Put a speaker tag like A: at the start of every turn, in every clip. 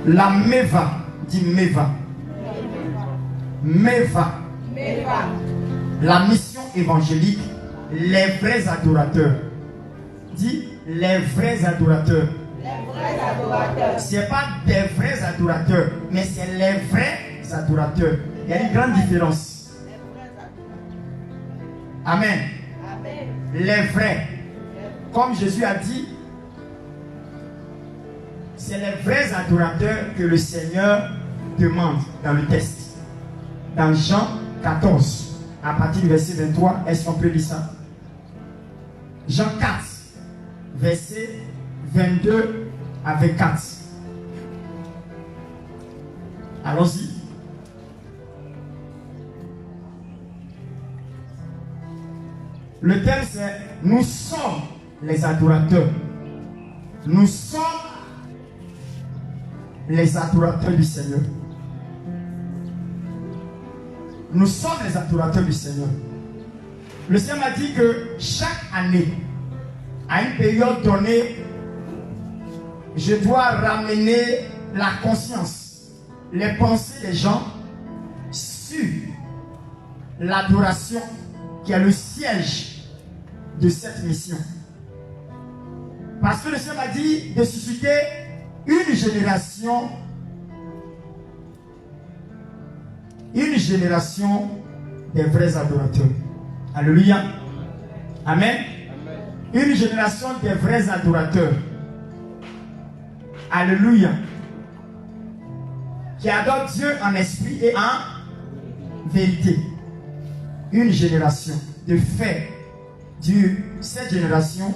A: La Meva. Dis Meva. Meva. La mission évangélique, les vrais adorateurs. Dis les vrais adorateurs. Ce n'est pas des vrais adorateurs, mais c'est les vrais adorateurs. Il y a une grande différence. Amen. Les vrais. Comme Jésus a dit, c'est les vrais adorateurs que le Seigneur demande dans le texte. Dans Jean 14, à partir du verset 23, est-ce qu'on peut lire ça? Jean 4, verset 22 à 24. Allons-y. Le thème c'est « Nous sommes les adorateurs ». Nous sommes les adorateurs du Seigneur. Nous sommes les adorateurs du Seigneur. Le Seigneur m'a dit que chaque année, à une période donnée, je dois ramener la conscience, les pensées des gens sur l'adoration qui est le siège de cette mission. Parce que le Seigneur m'a dit de susciter une génération des vrais adorateurs. Alléluia. Amen. Une génération des vrais adorateurs. Alléluia. Qui adore Dieu en esprit et en vérité. Une génération de fait. Cette génération,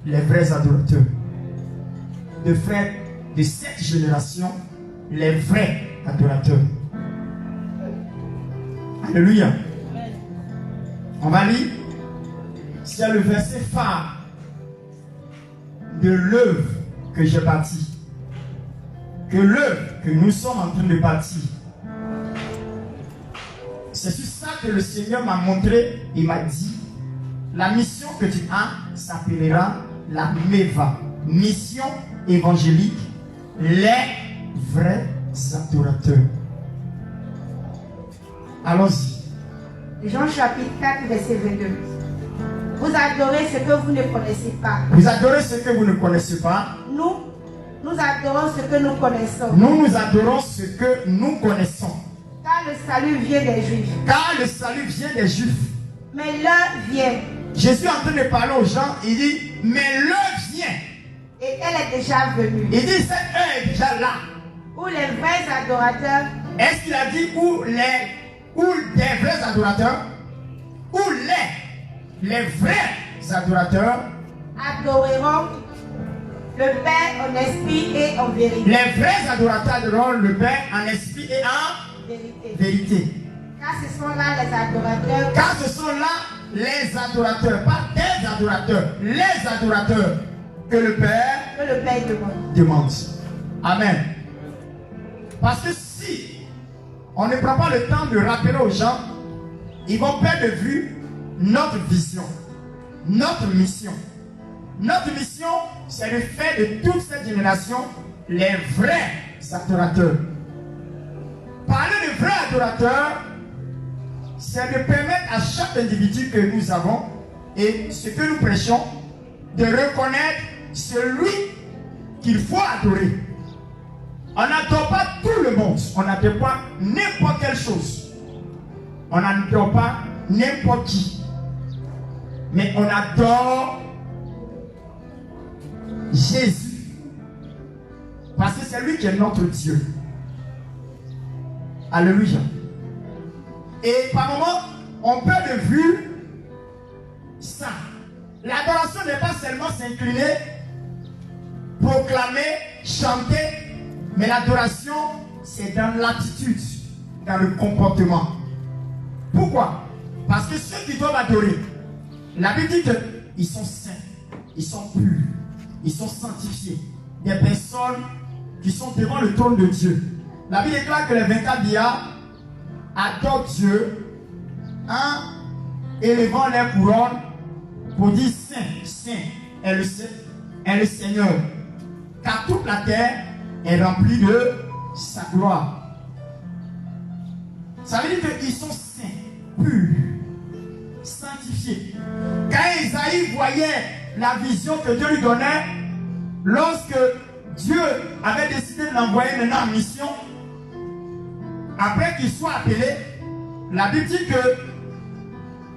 A: les vrais adorateurs. De fait de cette génération, les vrais adorateurs. Alléluia. On va lire. C'est le verset phare de l'œuvre que j'ai bâtie. Que l'œuvre que nous sommes en train de bâtir. C'est sur ça que le Seigneur m'a montré. Il m'a dit, la mission que tu as s'appellera la Meva. Mission évangélique. Les vrais adorateurs. Allons-y.
B: Jean chapitre 4, verset 22. Vous adorez ce que vous ne connaissez pas.
A: Vous adorez ce que vous ne connaissez pas.
B: Nous adorons ce que nous connaissons.
A: Nous adorons ce que nous connaissons.
B: Car le salut vient des Juifs.
A: Car le salut vient des Juifs.
B: Mais l'heure vient.
A: Jésus est en train de parler aux gens. Il dit, mais l'heure vient.
B: Et elle est déjà venue.
A: Il dit, cette heure est déjà là.
B: Où les vrais adorateurs.
A: Est-ce qu'il a dit où des vrais adorateurs? Où les vrais adorateurs
B: adoreront le Père en esprit et en vérité.
A: Les vrais adorateurs adoreront le Père en esprit et en vérité.
B: Car ce sont là les adorateurs.
A: Car ce sont là les adorateurs, pas des adorateurs, les adorateurs que le Père demande. Amen. Parce que si on ne prend pas le temps de rappeler aux gens, ils vont perdre de vue notre vision, notre mission. Notre mission, c'est de faire de toute cette génération les vrais adorateurs. Parler de vrais adorateurs, c'est de permettre à chaque individu que nous avons et ce que nous prêchons, de reconnaître celui qu'il faut adorer. On n'adore pas tout le monde, on n'adore pas n'importe quelle chose. On n'adore pas n'importe qui. Mais on adore Jésus. Parce que c'est lui qui est notre Dieu. Alléluia. Et par moments, on perd de vue ça. L'adoration n'est pas seulement s'incliner, proclamer, chanter, mais l'adoration, c'est dans l'attitude, dans le comportement. Pourquoi? Parce que ceux qui doivent adorer, la Bible dit qu'ils sont saints, ils sont purs, ils sont sanctifiés. Des personnes qui sont devant le trône de Dieu. La Bible déclare que les 24 billards adorent Dieu en élevant les couronnes pour dire Saint, Saint est le Seigneur. Car toute la terre est rempli de sa gloire. Ça veut dire qu'ils sont saints, purs, sanctifiés. Quand Isaïe voyait la vision que Dieu lui donnait, lorsque Dieu avait décidé de l'envoyer maintenant en mission, après qu'il soit appelé, la Bible dit que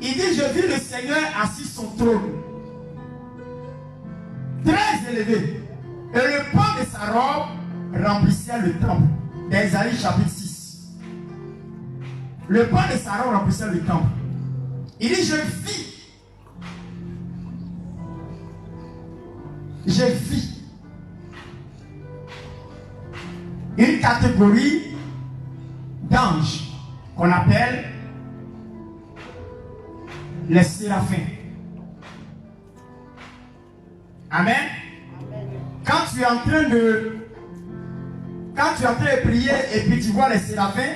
A: il dit, je vis le Seigneur assis sur son trône, très élevé, et le pan de sa robe remplissait le temple. Dans Isaïe chapitre 6. Le pan de sa robe remplissait le temple. Il dit, je vis une catégorie d'anges qu'on appelle les séraphins. Amen. Quand tu es en train de prier et puis tu vois les séraphins,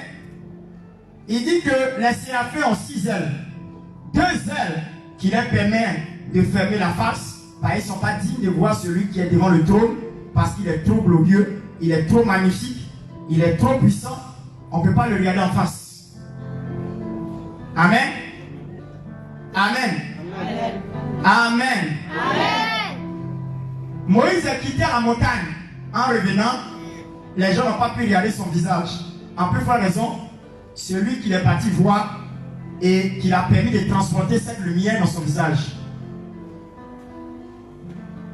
A: il dit que les séraphins ont 6 ailes. 2 ailes qui leur permettent de fermer la face, parce qu'ils ne sont pas dignes de voir celui qui est devant le trône, parce qu'il est trop glorieux, il est trop magnifique, il est trop puissant, on ne peut pas le regarder en face. Amen. Amen. Amen. Amen. Amen. Moïse a quitté la montagne. En revenant, les gens n'ont pas pu regarder son visage. En plus forte raison, celui qui est parti voir et qui a permis de transporter cette lumière dans son visage.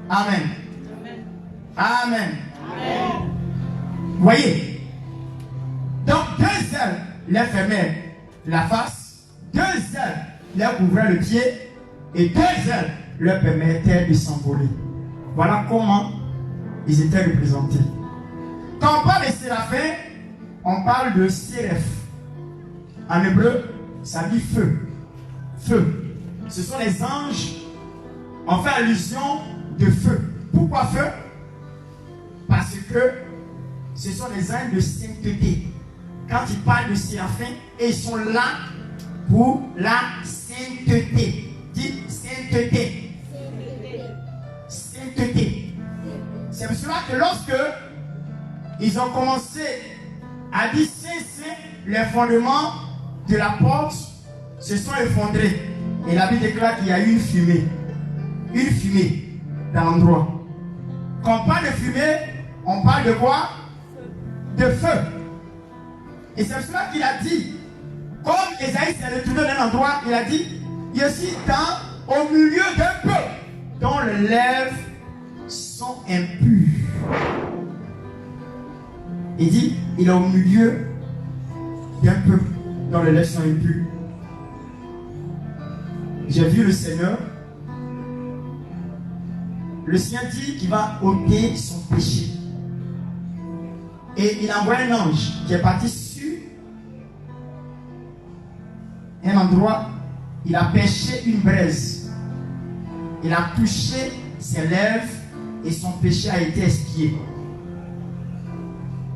A: Amen. Amen. Amen. Voyez. Donc 2 ailes les fermaient la face, 2 ailes leur couvraient le pied et 2 ailes leur permettaient de s'envoler. Voilà comment ils étaient représentés. Quand on parle de séraphins, on parle de séraph. En hébreu, ça dit feu. Feu. Ce sont les anges. On fait allusion de feu. Pourquoi feu? Parce que ce sont les anges de sainteté. Quand ils parlent de séraphins, ils sont là pour la sainteté. Dites sainteté. Sainteté. C'est pour cela que lorsque ils ont commencé à dire saint, les fondements de la porte se sont effondrés. Et la Bible déclare qu'il y a eu une fumée. Une fumée dans l'endroit. Quand on parle de fumée, on parle de quoi? De feu. Et c'est pour cela qu'il a dit, comme Esaïe s'est retourné d'un endroit, il a dit, je suis au milieu d'un peuple dont les lèvres sont impures. Il dit, il est au milieu d'un peuple dont les lèvres sont impures. J'ai vu le Seigneur. Le Seigneur dit qu'il va ôter son péché. Et il envoie un ange qui est parti sur un endroit. Il a pêché une braise. Il a touché ses lèvres et son péché a été expié.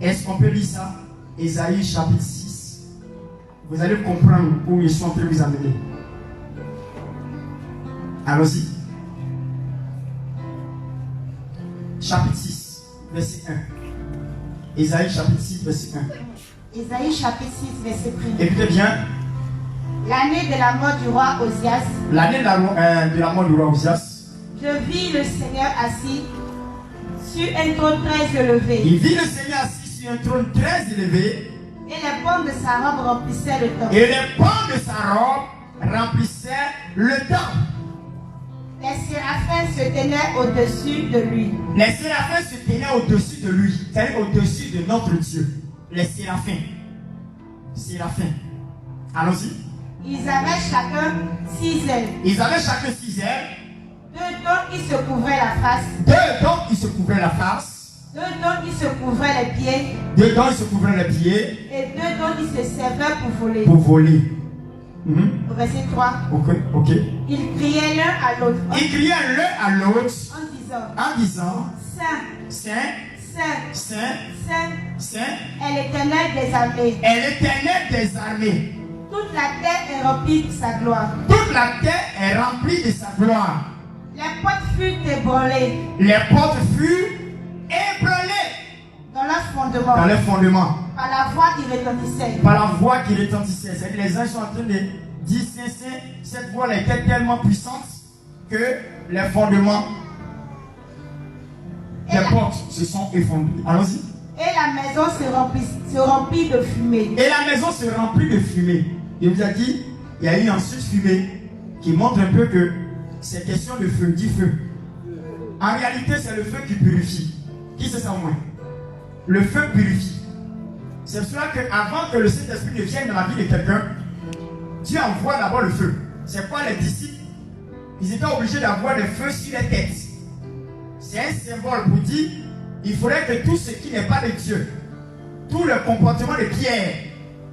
A: Est-ce qu'on peut lire ça? Ésaïe chapitre 6. Vous allez comprendre où ils sont en train de vous amener. Allons-y. Chapitre 6, verset 1. Ésaïe chapitre 6, verset 1.
B: Ésaïe chapitre 6, verset 1.
A: Écoutez bien.
B: L'année de la mort du roi Osias.
A: L'année de la mort du roi Osias.
B: Je vis le Seigneur assis sur un trône très élevé.
A: Il vit le Seigneur assis sur un trône très élevé.
B: Et les pans de sa robe remplissaient le temple.
A: Et les pans de sa robe remplissaient le temple.
B: Les séraphins se tenaient au-dessus de lui.
A: Les séraphins se tenaient au-dessus de lui. C'est-à-dire au-dessus de notre Dieu. Les séraphins. Séraphins. Allons-y.
B: Ils avaient chacun 6 ailes.
A: Ils avaient chacun 6 ailes.
B: 2 dont ils se couvraient la face.
A: 2 dont ils se couvraient la face.
B: 2 dont ils se couvraient les pieds.
A: 2 dont ils se couvraient les pieds.
B: Et 2 dont ils se servaient pour voler.
A: Pour voler.
B: Au verset 3.
A: Ok.
B: Ils criaient l'un à l'autre.
A: Ils criaient l'un à l'autre.
B: En disant. Saint.
A: Saint.
B: Saint.
A: Saint.
B: Saint.
A: Saint.
B: Est l'Éternel des armées.
A: Est l'Éternel des armées.
B: Toute la terre est remplie de sa gloire.
A: Toute la terre est remplie de sa gloire.
B: Les portes furent ébranlées.
A: Les portes furent ébranlées.
B: Dans leur fondements.
A: Dans les fondements.
B: Par la voix qui retentissait.
A: Par la voix qui retentissait. C'est-à-dire les anges sont en train de dire, cette voix était tellement puissante que les fondements des portes se sont effondrés. Allons-y.
B: Et la maison se remplit de fumée.
A: Et la maison se remplit de fumée. Il vous a dit, il y a eu ensuite fumée qui montre un peu que c'est question de feu, dit feu. En réalité, c'est le feu qui purifie. Qui sait ça au moins? Le feu purifie. C'est pour cela qu'avant que le Saint-Esprit ne vienne dans la vie de quelqu'un, Dieu envoie d'abord le feu. C'est quoi les disciples? Ils étaient obligés d'avoir des feux sur les têtes. C'est un symbole pour dire il faudrait que tout ce qui n'est pas de Dieu, tout le comportement de Pierre,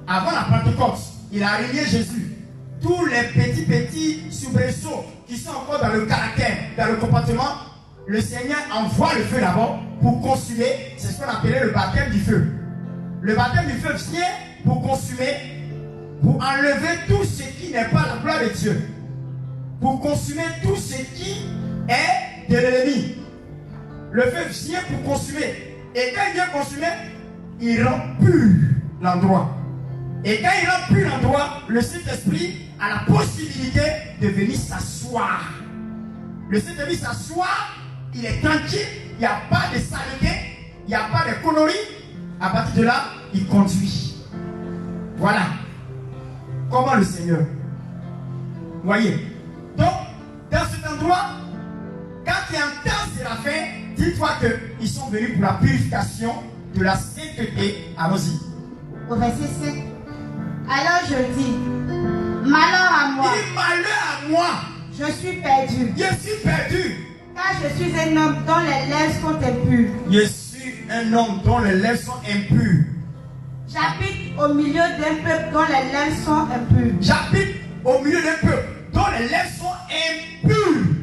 A: avant la Pentecôte, il a régné Jésus. Tous les petits soubresauts qui sont encore dans le caractère, dans le comportement, le Seigneur envoie le feu d'abord pour consumer. C'est ce qu'on appelait le baptême du feu. Le baptême du feu vient pour consumer, pour enlever tout ce qui n'est pas la gloire de Dieu, pour consumer tout ce qui est de l'ennemi. Le feu vient pour consumer. Et quand il vient consumer, il rend pur l'endroit. Et quand il rend pur l'endroit, le Saint-Esprit a la possibilité de venir s'asseoir. Le Saint-Esprit s'assoit, il est tranquille, il n'y a pas de saleté, il n'y a pas de conneries. À partir de là, il conduit. Voilà. Comment le Seigneur. Voyez. Donc, dans cet endroit, quand tu entends Séraphin, dis-toi qu'ils sont venus pour la purification de la sainteté. Allons-y.
B: Au verset 7. Alors je dis, malheur à moi.
A: Il dit malheur à moi.
B: Je suis perdu.
A: Je suis perdu.
B: Car je suis un homme dont les lèvres sont impures.
A: Je suis un homme dont les lèvres sont impures.
B: J'habite au milieu d'un peuple dont les lèvres sont impures.
A: J'habite au milieu d'un peuple dont les lèvres sont impures.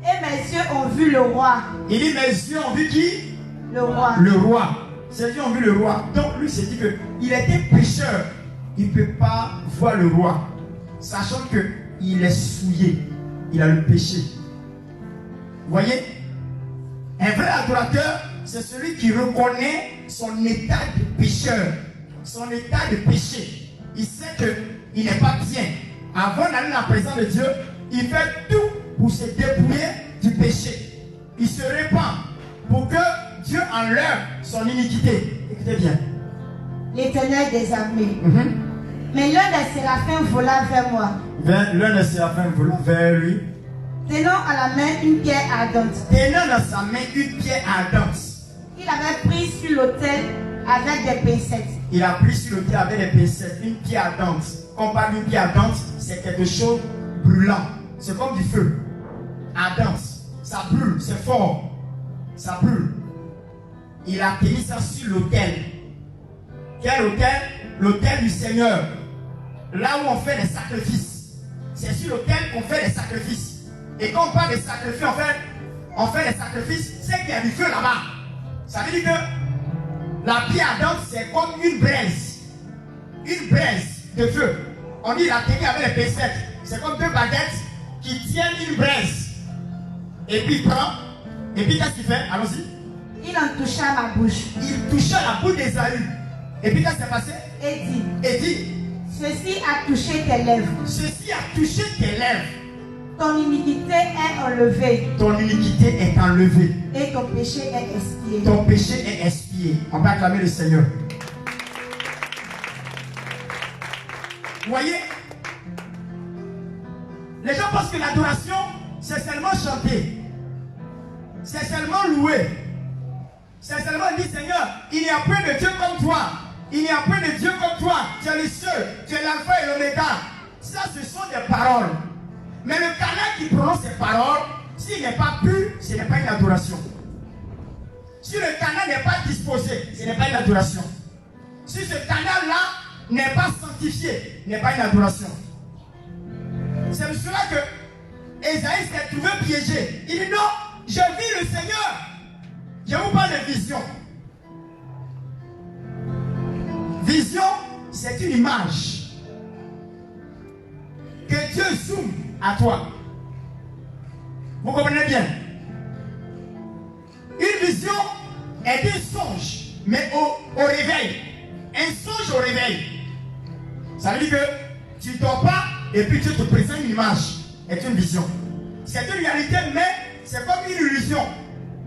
B: Et mes yeux ont vu le roi.
A: Il dit mes yeux ont vu qui?
B: Le roi.
A: Le roi. Ses yeux ont vu le roi. Donc lui s'est dit qu'il était pécheur. Il ne peut pas voir le roi. Sachant qu'il est souillé. Il a le péché. Vous voyez? Un vrai adorateur, c'est celui qui reconnaît son état de pécheur. Son état de péché. Il sait qu'il n'est pas bien. Avant d'aller dans la présence de Dieu, il fait tout pour se dépouiller du péché. Il se répand pour que Dieu enlève son iniquité. Écoutez bien.
B: L'Éternel des armées. Mais l'un des séraphins vola vers moi.
A: L'un des séraphins vola vers lui.
B: Tenant à la main une pierre ardente.
A: Tenant dans sa main une pierre ardente.
B: Il avait pris sur l'autel avec des pincettes.
A: Il a pris sur l'autel avec des pincettes une pierre ardente. Quand on parle d'une pierre ardente, c'est quelque chose brûlant. C'est comme du feu. Ardente. Ça brûle, c'est fort. Ça brûle. Il a tenu ça sur l'autel. Quel autel? L'autel du Seigneur. Là où on fait les sacrifices. C'est sur l'autel qu'on fait les sacrifices. Et quand on parle des sacrifices, on fait les sacrifices, c'est qu'il y a du feu là-bas. Ça veut dire que la pierre ardente, c'est comme une braise. Une braise de feu. On dit la tenue avec les pincettes. C'est comme deux baguettes qui tiennent une braise. Et puis il prend. Et puis qu'est-ce qu'il fait? Allons-y.
B: Il en toucha ma bouche.
A: Il toucha la bouche d'Ésaü. Et puis qu'est-ce qui s'est passé?
B: Et
A: dit.
B: Ceci a touché tes lèvres.
A: Ceci a touché tes lèvres.
B: Ton iniquité est enlevée.
A: Ton iniquité est enlevée.
B: Et ton péché est expié.
A: Ton péché est expié. On va acclamer le Seigneur. Vous voyez? Les gens pensent que l'adoration, c'est seulement chanter. C'est seulement louer. C'est seulement dire, Seigneur, il n'y a point de Dieu comme toi. Il n'y a point de Dieu comme toi. Tu es le seul. Tu es l'alpha et l'oméga. Ça, ce sont des paroles. Mais le canal qui prononce ces paroles, s'il n'est pas pur, ce n'est pas une adoration. Si le canal n'est pas disposé, ce n'est pas une adoration. Si ce canal-là n'est pas sanctifié, ce n'est pas une adoration. C'est pour cela que Esaïe s'est trouvé piégé. Il dit non, je vis le Seigneur. Je vous parle de vision. Vision, c'est une image que Dieu zoome à toi. Vous comprenez bien? Une vision est un songe. mais au réveil. Un songe au réveil. Ça veut dire que tu ne dors pas et puis Dieu te présente une image. C'est une vision. C'est une réalité, mais c'est comme une illusion.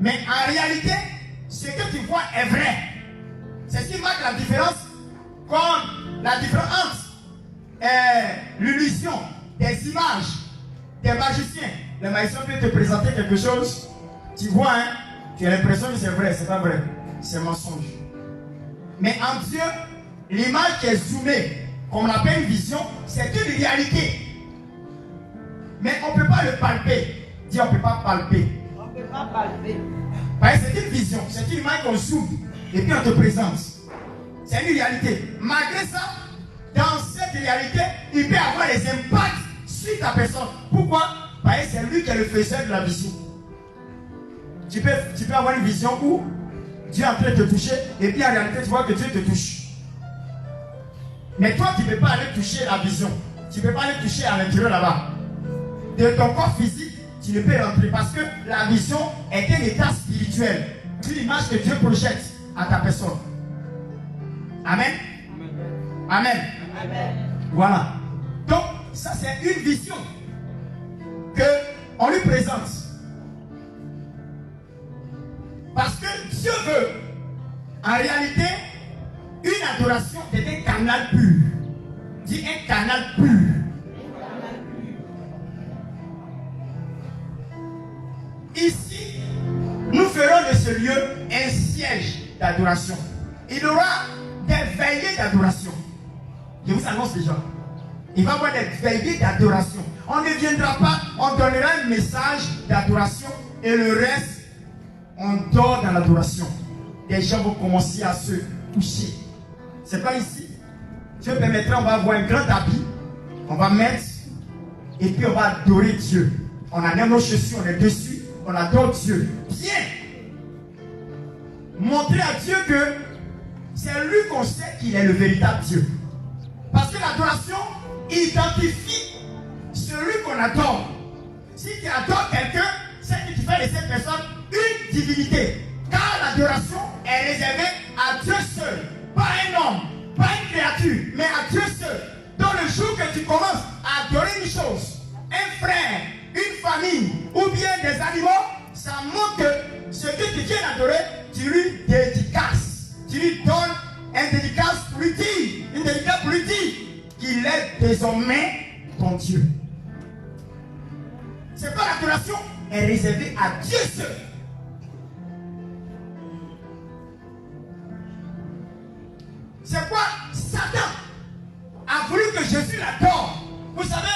A: Mais en réalité, ce que tu vois est vrai. C'est ce qui marque la différence entre l'illusion des images des magiciens. Les magiciens peuvent te présenter quelque chose. Tu vois, hein, tu as l'impression que c'est vrai, c'est pas vrai. C'est mensonge. Mais en Dieu, l'image qui est zoomée, comme on l'appelle une vision, c'est une réalité. Mais on ne peut pas le palper. Dis, on ne peut pas palper.
B: On ne peut pas palper.
A: Parce que c'est une vision, c'est une image qu'on zoome et puis on te présente. C'est une réalité. Malgré ça, dans cette réalité, il peut avoir des impacts sur ta personne. Pourquoi? Parce que c'est lui qui est le faiseur de la vision. Tu peux avoir une vision où Dieu est en train de te toucher et puis en réalité tu vois que Dieu te touche. Mais toi tu ne peux pas aller toucher la vision. Tu ne peux pas aller toucher à l'intérieur là-bas. De ton corps physique, tu ne peux rentrer parce que la vision est un état spirituel. C'est l'image que Dieu projette à ta personne. Amen. Amen.
B: Amen.
A: Voilà. Donc, ça c'est une vision qu'on lui présente. Parce que Dieu veut, en réalité, une adoration est un canal pur. Dis un canal pur. Ici, nous ferons de ce lieu un siège d'adoration. Il y aura des veillées d'adoration. Je vous annonce déjà. Il va y avoir des veillées d'adoration. On ne viendra pas, on donnera un message d'adoration et le reste, on dort dans l'adoration. Les gens vont commencer à se toucher. C'est pas ici. Dieu permettra, on va avoir un grand tapis. On va mettre et puis on va adorer Dieu. On enlève nos chaussures, on est dessus. On adore Dieu. Bien. Montrer à Dieu que c'est lui qu'on sait qu'il est le véritable Dieu. Parce que l'adoration identifie celui qu'on adore. Si tu adores quelqu'un, c'est que tu fais de cette personne une divinité. Car l'adoration est réservée à Dieu seul. Pas un homme, pas une créature, mais à Dieu seul. Dans le jour que tu commences à adorer une chose, un frère, une famille ou bien des animaux, ça montre que ce que tu viens d'adorer, tu lui dédicaces. Tu lui donnes un dédicace pour lui dire, une dédicace pour lui dire qu'il est désormais ton Dieu. C'est pas l'adoration est réservée à Dieu seul. C'est quoi? Satan a voulu que Jésus l'adore. Vous savez,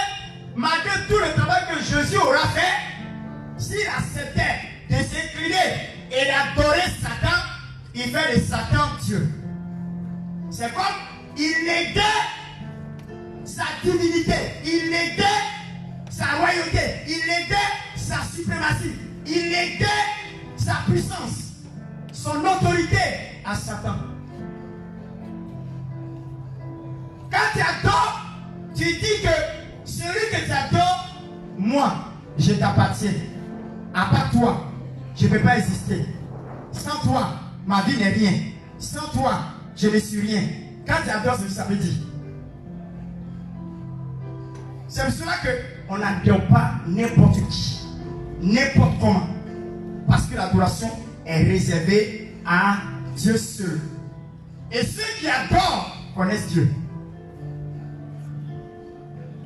A: malgré tout le travail que Jésus aura fait, s'il acceptait de s'incliner et d'adorer Satan, il fait de Satan Dieu. C'est comme il négait sa divinité, il négait sa royauté, il négait sa suprématie, il négait sa puissance, son autorité à Satan. Quand tu adores, tu dis que celui que tu adores, moi, je t'appartiens. À part toi, je ne peux pas exister. Sans toi, ma vie n'est rien. Sans toi, je ne suis rien. Quand tu adores, c'est ce que ça veut dire. C'est pour cela qu'on n'adore pas n'importe qui, n'importe comment. Parce que l'adoration est réservée à Dieu seul. Et ceux qui adorent connaissent Dieu.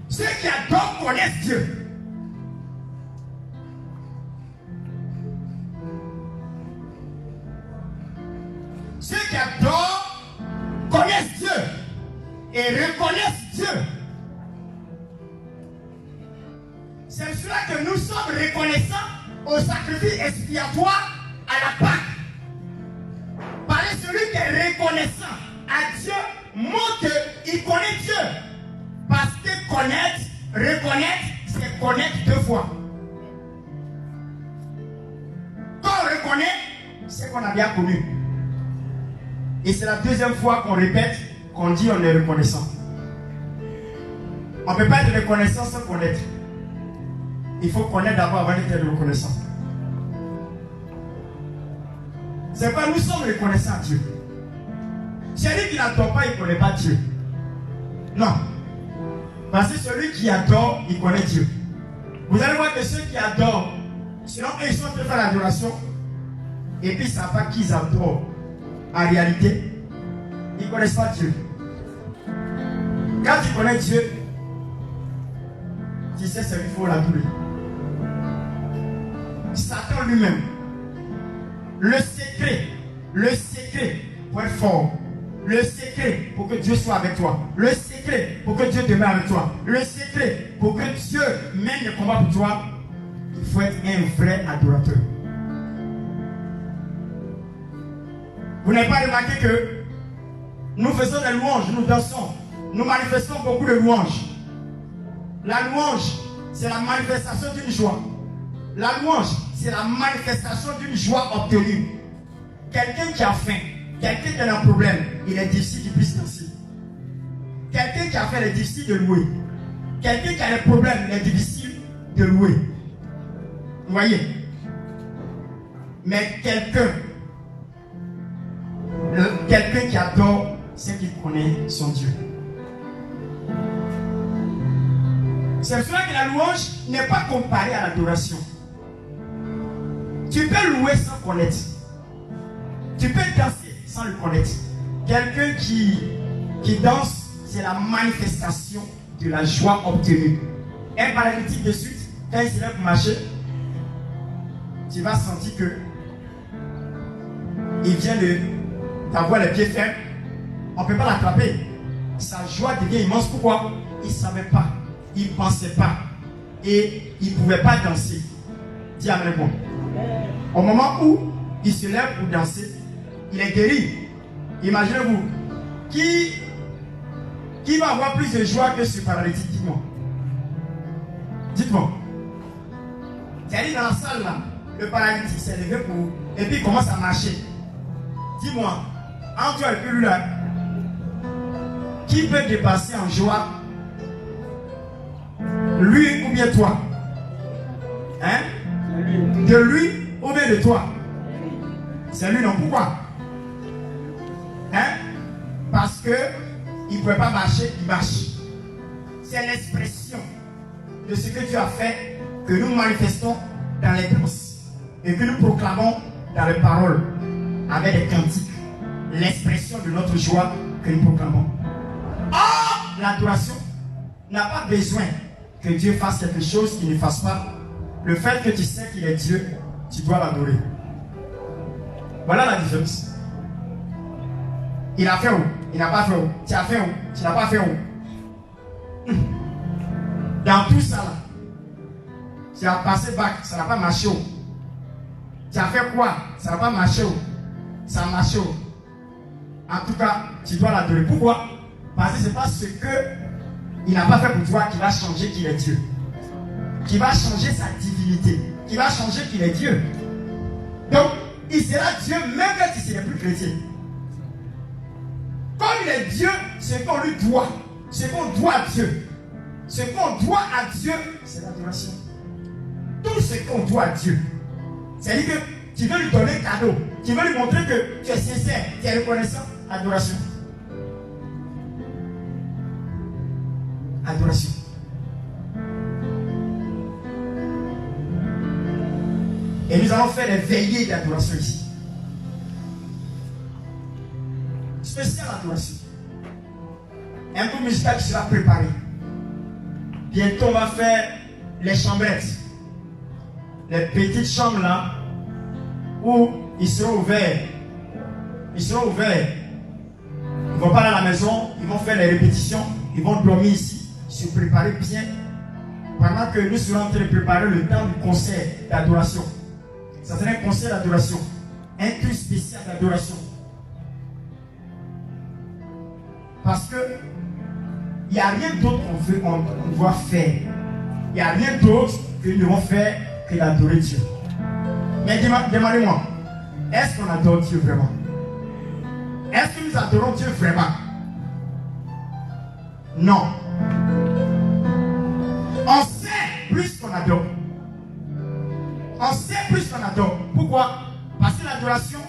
A: Ceux qui adorent connaissent Dieu. Ceux qui adorent connaissent Dieu et reconnaissent Dieu. C'est pour cela que nous sommes reconnaissants au sacrifice expiatoire à la Pâque. Parce que celui qui est reconnaissant à Dieu montre qu'il connaît Dieu. Parce que connaître, reconnaître, c'est connaître deux fois. Quand on reconnaît, c'est qu'on a bien connu. Et c'est la deuxième fois qu'on répète, qu'on dit on est reconnaissant. On ne peut pas être reconnaissant sans connaître. Il faut connaître d'abord avant d'être reconnaissant. C'est pas nous sommes reconnaissants à Dieu. Celui qui n'adore pas, il ne connaît pas Dieu. Non. Parce que celui qui adore, il connaît Dieu. Vous allez voir que ceux qui adorent, sinon eux, ils sont en train de faire l'adoration. Et puis, ils ne savent pas qui ils adorent. En réalité, ils ne connaissent pas Dieu. Quand tu connais Dieu, tu sais ce qu'il faut l'adorer. Satan lui-même, le secret pour être fort, le secret pour que Dieu soit avec toi, le secret pour que Dieu demeure avec toi, le secret pour que Dieu mène le combat pour toi, il faut être un vrai adorateur. Vous n'avez pas remarqué que nous faisons des louanges, nous dansons, nous manifestons beaucoup de louanges. La louange, c'est la manifestation d'une joie. La louange, c'est la manifestation d'une joie obtenue. Quelqu'un qui a faim, quelqu'un qui a un problème, il est difficile qu'il puisse danser. Quelqu'un qui a faim, il est difficile de louer. Quelqu'un qui a des problèmes, il est difficile de louer. Vous voyez? Mais quelqu'un qui adore, c'est qu'il connaît son Dieu. C'est pour cela que la louange n'est pas comparée à l'adoration. Tu peux louer sans connaître. Tu peux danser sans le connaître. Quelqu'un qui danse, c'est la manifestation de la joie obtenue. Un paralytique de suite, quand il se lève pour marcher, tu vas sentir que il vient d'avoir les pieds fermes. On ne peut pas l'attraper. Sa joie devient immense. Pourquoi? Il ne savait pas. Il ne pensait pas. Et il ne pouvait pas danser. Dis amen. Bon. Au moment où il se lève pour danser, il est guéri. Imaginez-vous. Qui va avoir plus de joie que ce paralytique? Dites-moi. Dites-moi. C'est-à-dire dans la salle là, le paralytique s'est levé pour. Et puis il commence à marcher. Dis-moi, entre toi et lui là, qui peut dépasser en joie? Lui ou bien toi? Hein? De lui ou bien de toi? C'est lui, non? Pourquoi? Hein? Parce que il ne pouvait pas marcher, il marche. C'est l'expression de ce que Dieu a fait que nous manifestons dans les danses et que nous proclamons dans les paroles avec des cantiques. L'expression de notre joie que nous proclamons. Or, l'adoration n'a pas besoin que Dieu fasse quelque chose qu'il ne fasse pas. Le fait que tu sais qu'il est Dieu, tu dois l'adorer. Voilà la différence. Il a fait où? Il n'a pas fait où? Tu as fait où? Tu n'as pas fait où? Dans tout ça là, tu as passé bac, ça n'a pas marché où? Tu as fait quoi? Ça n'a pas marché où? Ça a marché où? En tout cas, tu dois l'adorer. Pourquoi? Parce que ce n'est pas ce qu'il n'a pas fait pour toi qui va changer qu'il est Dieu. Qui va changer sa divinité. Qui va changer qu'il est Dieu. Donc, il sera Dieu même quand il ne sera plus chrétien. Comme il est Dieu, ce qu'on lui doit, ce qu'on doit à Dieu, ce qu'on doit à Dieu, c'est l'adoration. Tout ce qu'on doit à Dieu. C'est-à-dire que tu veux lui donner un cadeau, tu veux lui montrer que tu es sincère, tu es reconnaissant. Adoration. Adoration. Et nous allons faire des veillées d'adoration ici. Spécial adoration. Un groupe musical qui sera préparé. Bientôt on va faire les chambrettes. Les petites chambres là où ils seront ouverts. Ils seront ouverts. Ils ne vont pas aller à la maison, ils vont faire les répétitions, ils vont dormir ici, se préparer bien. Pendant que nous serons en train de préparer le temps du concert d'adoration. Ça sera un concert d'adoration. Un truc spécial d'adoration. Parce que il n'y a rien d'autre qu'on doit faire. Il n'y a rien d'autre que nous devons faire que d'adorer Dieu. Mais demandez-moi, est-ce qu'on adore Dieu vraiment? Est-ce que nous adorons Dieu vraiment? Non. On sait plus qu'on adore. On sait plus qu'on adore. Pourquoi? Parce que l'adoration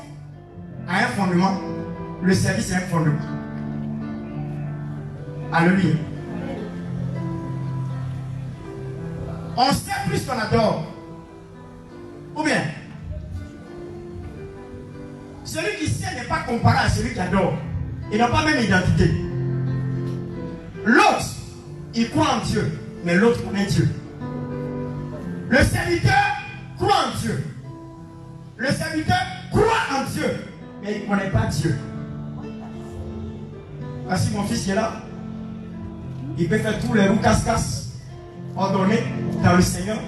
A: a un fondement. le service est un fondement. Alléluia. On sait plus qu'on adore. Ou bien, celui qui sait n'est pas comparé à celui qui adore. Ils n'ont pas même identité. L'autre, il croit en Dieu, mais l'autre connaît Dieu. Le serviteur croit en Dieu. Le serviteur croit en Dieu, mais il ne connaît pas Dieu. Voici mon fils qui est là. Il peut faire tous les roues casse-casse ordonnés dans le Seigneur.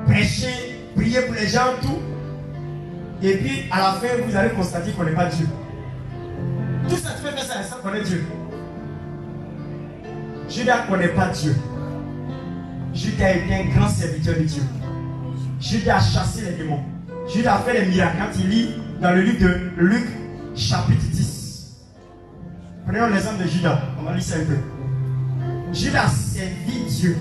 A: Prêcher, prier pour les gens, tout. Et puis à la fin, vous allez constater qu'on n'est pas Dieu. Tout ça, tu peux faire ça sans connaître Dieu. Judas ne connaît pas Dieu. Judas était un grand serviteur de Dieu. Judas a chassé les démons. Judas a fait des miracles. Quand il lit dans le livre de Luc, chapitre 10. Prenons l'exemple de Judas. On va lire ça un peu. Judas a servi Dieu.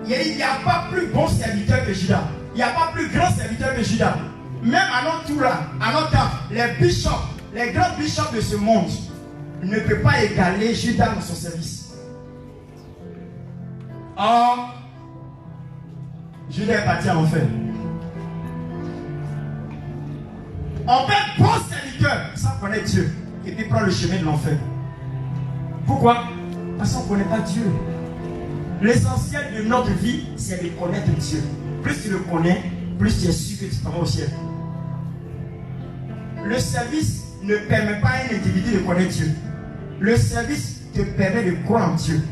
A: Il n'y a pas plus bon serviteur que Judas. Il n'y a pas plus grand serviteur que Judas. Même à notre tour là, à notre temps, les bishops, les grands bishops de ce monde ne peuvent pas égaler Judas dans son service. Or, Judas est parti en enfer. On peut être bon serviteur sans connaître Dieu et puis prendre le chemin de l'enfer. Pourquoi? Parce qu'on ne connaît pas Dieu. L'essentiel de notre vie, c'est de connaître Dieu. Plus tu le connais, plus tu es sûr que tu t'en vas au ciel. Le service ne permet pas à un individu de connaître Dieu. Le service te permet de croire en Dieu.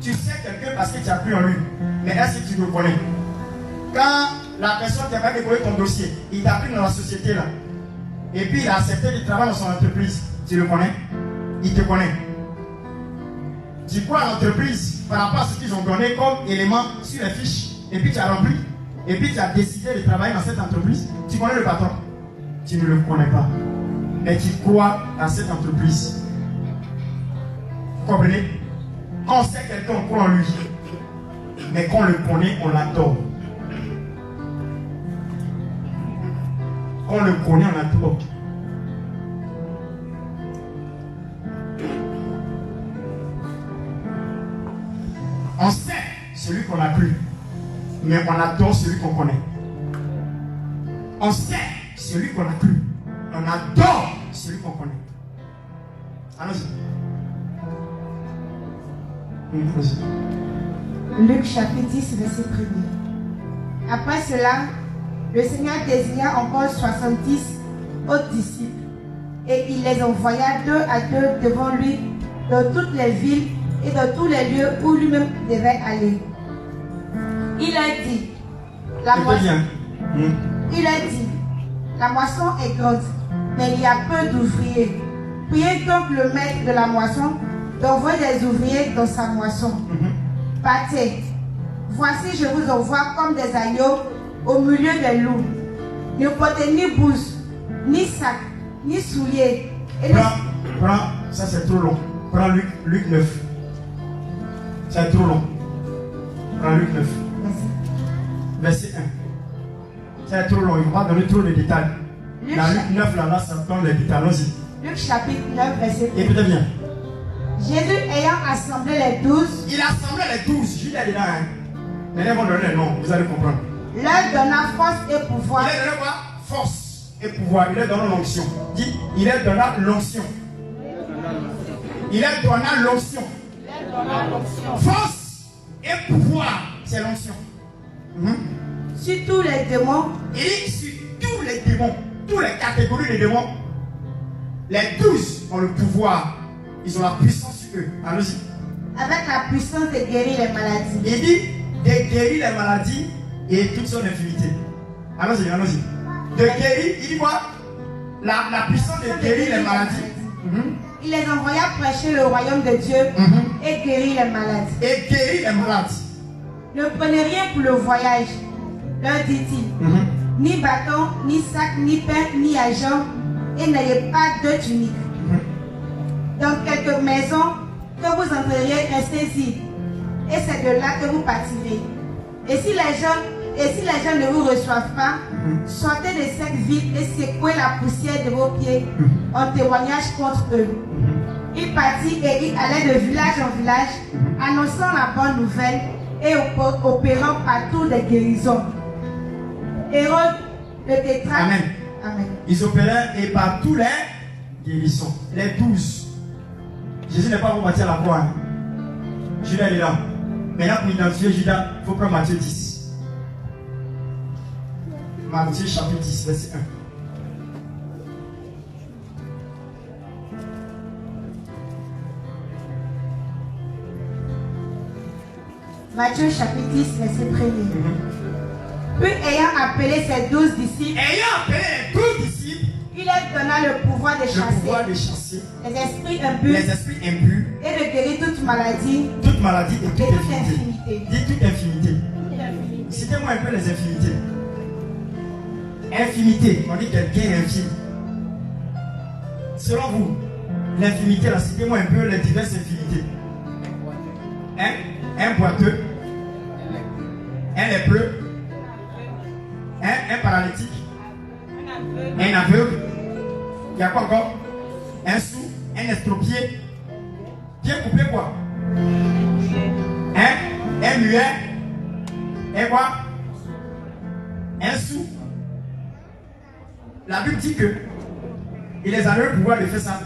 A: Tu sais quelqu'un parce que tu as cru en lui. Mais est-ce que tu le connais? Quand la personne qui a pas découvert ton dossier, il t'a pris dans la société là, et puis il a accepté de travailler dans son entreprise, tu le connais? Il te connaît. Tu crois à l'entreprise par rapport à ce qu'ils ont donné comme élément sur les fiches, et puis tu as rempli, et puis tu as décidé de travailler dans cette entreprise. Tu connais le patron? Tu ne le connais pas, mais tu crois à cette entreprise. Vous comprenez? Quand on sait quelqu'un, on croit en lui, mais quand on le connaît, on l'adore. Quand on le connaît, on l'adore. On sait celui qu'on a cru, mais on adore celui qu'on connaît. On sait celui qu'on a cru, on adore celui qu'on connaît. Allons-y.
B: Luc chapitre 10, verset 1er. Après cela, le Seigneur désigna encore 70 autres disciples et il les envoya 2 à 2 devant lui dans toutes les villes et dans tous les lieux où lui-même devait aller. Il a dit, la moisson est grande, mais il y a peu d'ouvriers. Priez donc le maître de la moisson d'envoyer des ouvriers dans sa moisson. Partez, voici je vous envoie comme des agneaux au milieu des loups. Ne portez ni bouse, ni sac, ni souliers.
A: Prends, ça c'est trop long. Prends Luc 9. C'est trop long. Prends Luc 9. Verset 1. C'est trop long, il ne va pas donner trop de détails. Dans Luc 9, là, ça donne les détails. Allons-y.
B: Luc chapitre 9, verset 1.
A: Écoutez bien.
B: Jésus ayant assemblé les 12,
A: il a assemblé les 12. Judas est là. Mais ils vont donner les noms, vous allez comprendre.
B: Leur donna force et pouvoir.
A: Il leur donna quoi? Force et pouvoir. Il leur donna l'onction. Dis, il leur donna l'onction. Il leur donna l'onction. Force et pouvoir, c'est l'onction.
B: Sur tous les démons.
A: Il dit sur tous les démons, toutes les catégories de démons. Les 12 ont le pouvoir. Ils ont la puissance sur eux. Allons-y.
B: Avec la puissance de guérir les maladies.
A: Il dit de guérir les maladies et toute son infinité. Allons-y, allons-y. De guérir, il dit quoi? La puissance de guérir les maladies.
B: Il les envoya prêcher le royaume de Dieu et guérir les malades.
A: Et guérir les malades.
B: Ne prenez rien pour le voyage, leur dit-il. Ni bâton, ni sac, ni pain, ni argent, et n'ayez pas de tunique. Dans quelques maisons que vous entreriez, restez-y, et c'est de là que vous partirez. Et si les gens Et si les gens ne vous reçoivent pas, sortez de cette ville et secouez la poussière de vos pieds en témoignage contre eux. Il partit et il allait de village en village, annonçant la bonne nouvelle et opérant partout des guérisons. Hérode le tétrarque.
A: Amen.
B: Amen.
A: Ils opéraient et par tous les guérissons. Les 12. Jésus n'est pas pour bâtir la croix. Judas est là. Maintenant, pour identifier Judas, il faut prendre Matthieu 10. Matthieu chapitre 10, verset 1.
B: Matthieu chapitre 10, verset 1er. Puis ayant appelé ses 12 disciples, il leur donna le pouvoir de chasser les esprits impurs et de guérir toute maladie
A: et toute infimité.
B: infimité.
A: Dis toute infimité. Citez-moi un peu les infimités. Infimité, on dit quelqu'un est infime. Selon vous, l'infimité, là, citez-moi un peu les diverses infimités. Un boiteux, un lépreux, un paralytique, un aveugle, il y a quoi encore? Un sourd, un estropié, bien coupé quoi? Un muet, un quoi? Un sourd. La Bible dit que il les a le pouvoir de faire ça,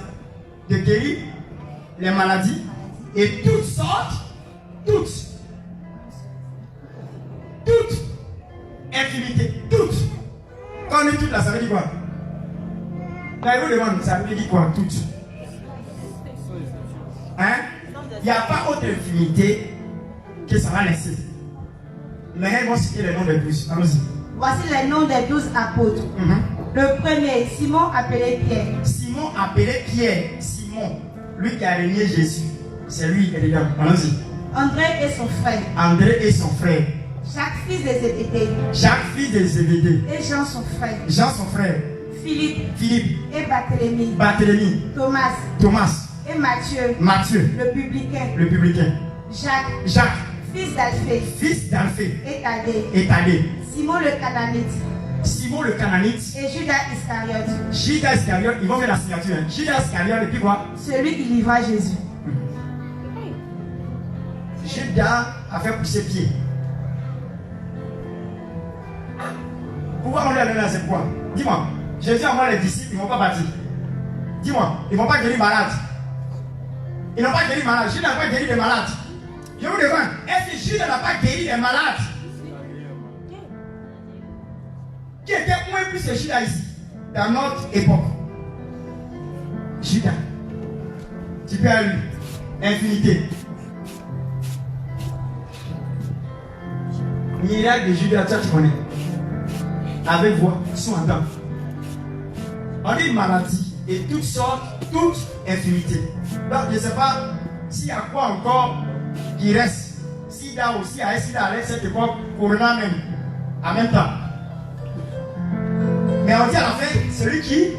A: de guérir les maladies et toutes sortes, toutes infimité, toutes. Quand on dit toutes là, ça veut dire quoi? Quand je vous demande, ça veut dire quoi? Toutes. Hein? Il n'y a pas autre infinité que ça va laisser. Mais ils vont citer les noms des 12. Allons-y.
B: Voici les noms des 12 apôtres. Le premier, Simon appelé Pierre.
A: Simon appelé Pierre. Simon, lui qui a régné Jésus. C'est lui qui est dedans. Allons-y.
B: André et son frère.
A: André et son frère.
B: Jacques, fils de Zébédée.
A: Jacques, fils de Zébédée.
B: Et Jean, son frère.
A: Jean, son frère.
B: Philippe.
A: Et
B: Barthélemy. Thomas. Et Matthieu. Le publicain. Jacques. Fils d'Alphée. Et Thaddée. Simon le Cananite. Et Judas Iscariote.
A: Ils vont mettre la signature. Judas Iscariote, et puis quoi?
B: Celui qui livra Jésus.
A: Judas a fait pousser pied. Pourquoi on lui a donné c'est quoi? Dis-moi. Jésus a envoyé les disciples, ils ne vont pas bâtir. Dis-moi, ils ne vont pas guérir malades. Ils n'ont pas guéri malades. Judas n'a pas guéri les malades. Je vous demande, est-ce que Judas n'a pas guéri les malades? Qui était moins plus que Judas ici, dans notre époque? Judas. Tu peux aller lui. Infinité. Miracle de Judas, tu connais. Avec voix, son entend. On dit maladie et toutes sortes, toute infinité. Donc je ne sais pas s'il y a quoi encore qui reste. Sida aussi, à Sida à cette époque, Corona même, en même temps. Mais on dit à la fin, celui qui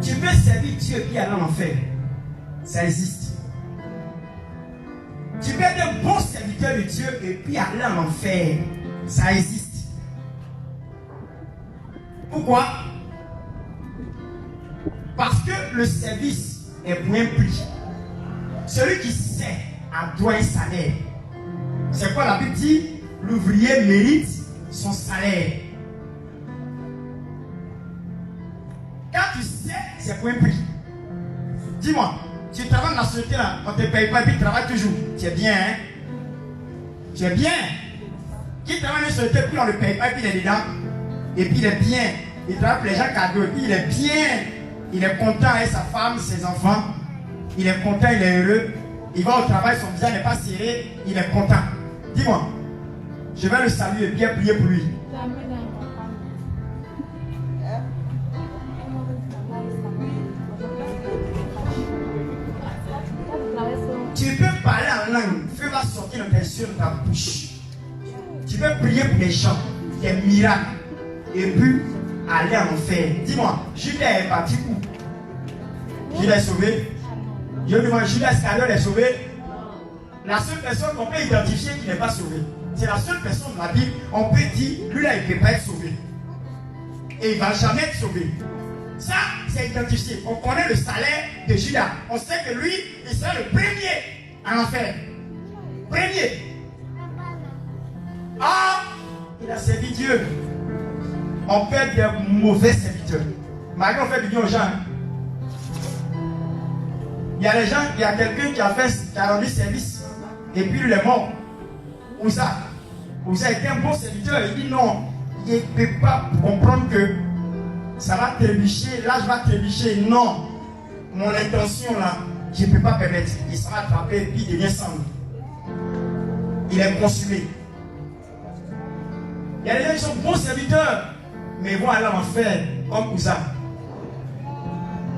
A: tu peux servir Dieu qui est en enfer. Ça existe. Tu peux être un bon serviteur de Dieu et puis aller en enfer. Ça existe. Pourquoi? Parce que le service est pour un prix. Celui qui sert a droit à un salaire. C'est quoi la Bible dit? L'ouvrier mérite son salaire. Quand tu sais, c'est pour un prix. Dis-moi, tu travailles dans la société là, on ne te paye pas et puis tu travailles toujours. Tu es bien, hein? Tu es bien. Qui travaille dans une société puis on ne le paye pas et puis il est dedans. Et puis il est bien. Il travaille pour les gens cadeaux et puis il est bien. Il est content avec sa femme, ses enfants. Il est content, il est heureux. Il va au travail, son visage n'est pas serré. Il est content. Dis-moi, je vais le saluer et bien prier pour lui. Tu peux parler en langue, fais-moi sortir l'impression de ta bouche. Tu peux prier pour les gens, des miracles, et puis aller en enfer. Dis-moi, Judas est parti où? Judas est sauvé. Je demande, Judas Iscariote est sauvé. la seule personne qu'on peut identifier qui n'est pas sauvée. C'est la seule personne de la Bible, on peut dire, lui-là, il ne peut pas être sauvé. Et il ne va jamais être sauvé. Ça, c'est identifié. On connaît le salaire de Judas. On sait que lui, il sera le premier en enfer. Premier. Ah, il a servi Dieu. On fait des mauvais serviteurs. Malgré on fait du bien aux gens. Il y a des gens, il y a quelqu'un qui a rendu service. Et puis il est mort. Où ça? Où ça a été un bon serviteur. Il dit non. Il ne peut pas comprendre que ça va trébucher. Là, je vais trébucher. Non. Mon intention là, je ne peux pas permettre. Il sera attrapé et puis il devient cendre. Il est consumé. Il y a des gens qui sont bons serviteurs, mais ils vont aller en enfer comme Ouza.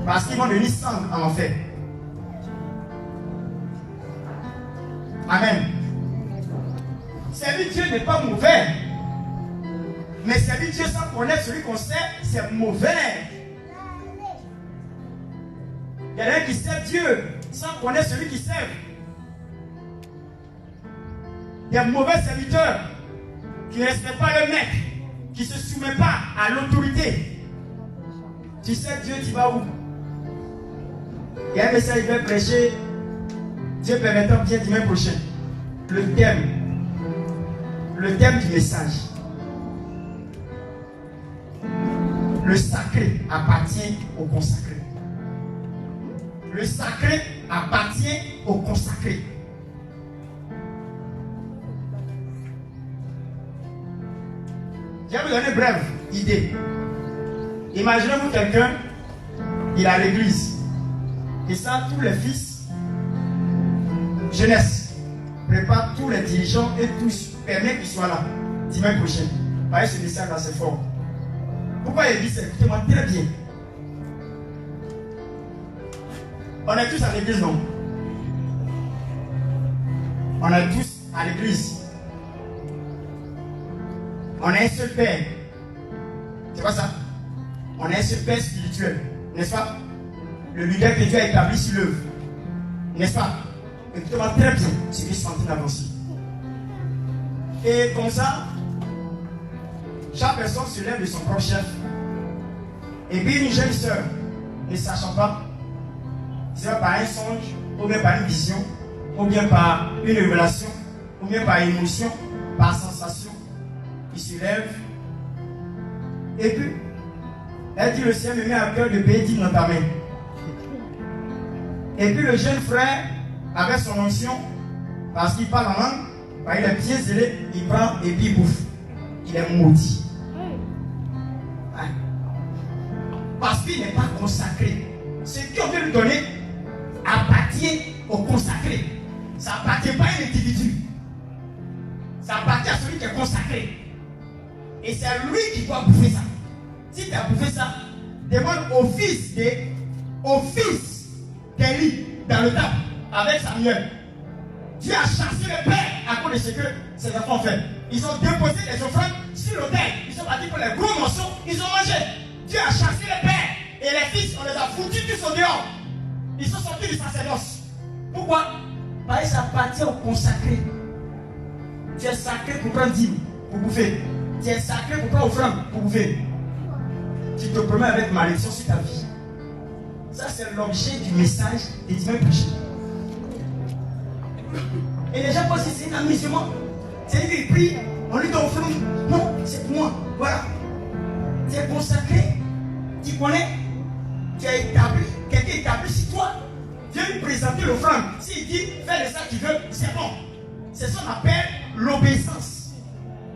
A: Parce qu'ils vont devenir cendre en enfer. Amen. Servir Dieu n'est pas mauvais. Mais servir Dieu sans connaître celui qu'on sait, c'est mauvais. Il y a des gens qui servent Dieu sans connaître celui qui sert. Il y a de mauvais serviteurs qui ne respectent pas le maître, qui ne se soumettent pas à l'autorité. Tu sais Dieu, tu vas où? Il y a un message qui va prêcher. Dieu permettant bien dimanche prochain. Le thème du message. Le sacré appartient au consacré. Le sacré appartient au consacré. Je vais vous donner une brève idée. Imaginez-vous quelqu'un, il est à l'église. Et ça, tous les fils, jeunesse, prépare tous les dirigeants et tous, permet qu'ils soient là, dimanche prochain. Voyez ce message là, c'est fort. Pourquoi il dit ça? Écoutez-moi très bien. On est tous à l'église, non? On est tous à l'église. On est un seul Père. C'est quoi ça? On est un seul Père spirituel. N'est-ce pas? Le leader que Dieu a établi sur l'œuvre. N'est-ce pas? Écoutez-moi très bien ce qui sont en train d'avancer. Et comme ça, chaque personne se lève de son propre chef. Et puis une jeune sœur, ne sachant pas, c'est par un songe, ou bien par une vision, ou bien par une révélation, ou bien par émotion, par sensation, il se lève. Et puis, elle dit, le Seigneur me met à cœur de payer 10 dans ta main. Et puis le jeune frère, avec son onction, parce qu'il parle en langue, il est bien zélé, il prend et puis il bouffe. Il est maudit. Ouais. Parce qu'il n'est pas consacré. Ce qu'on veut lui donner appartient au consacré. Ça n'appartient pas à un individu. Ça appartient à celui qui est consacré. Et c'est lui qui doit bouffer ça. Si tu as bouffé ça, demande au fils d'Élie dans le temple avec Samuel. Dieu a chassé le père à cause de ce que ses enfants ont fait. Ils ont déposé les offrandes sur l'autel. Ils sont partis pour les gros morceaux. Ils ont mangé. Dieu a chassé le père. Et les fils, on les a foutus tous au dehors. Ils sont sortis du sacerdoce. Pourquoi? Parce que ça appartient au consacré. Tu es sacré pour prendre dîme, pour bouffer. Tu es sacré pour prendre offrande, pour bouffer. Tu te promets avec malédiction sur ta vie. Ça, c'est l'objet du message des dimanches prochains. Et les gens pensent que c'est un amusement. C'est lui qui prie, on lui donne offrande. Non, c'est pour moi. Voilà. Tu es consacré. Tu connais. Tu as établi. Quelqu'un établi sur toi. Viens lui présenter l'offrande. S'il dit, fais le ça qu'il veut, c'est bon. C'est ce qu'on appelle l'obéissance.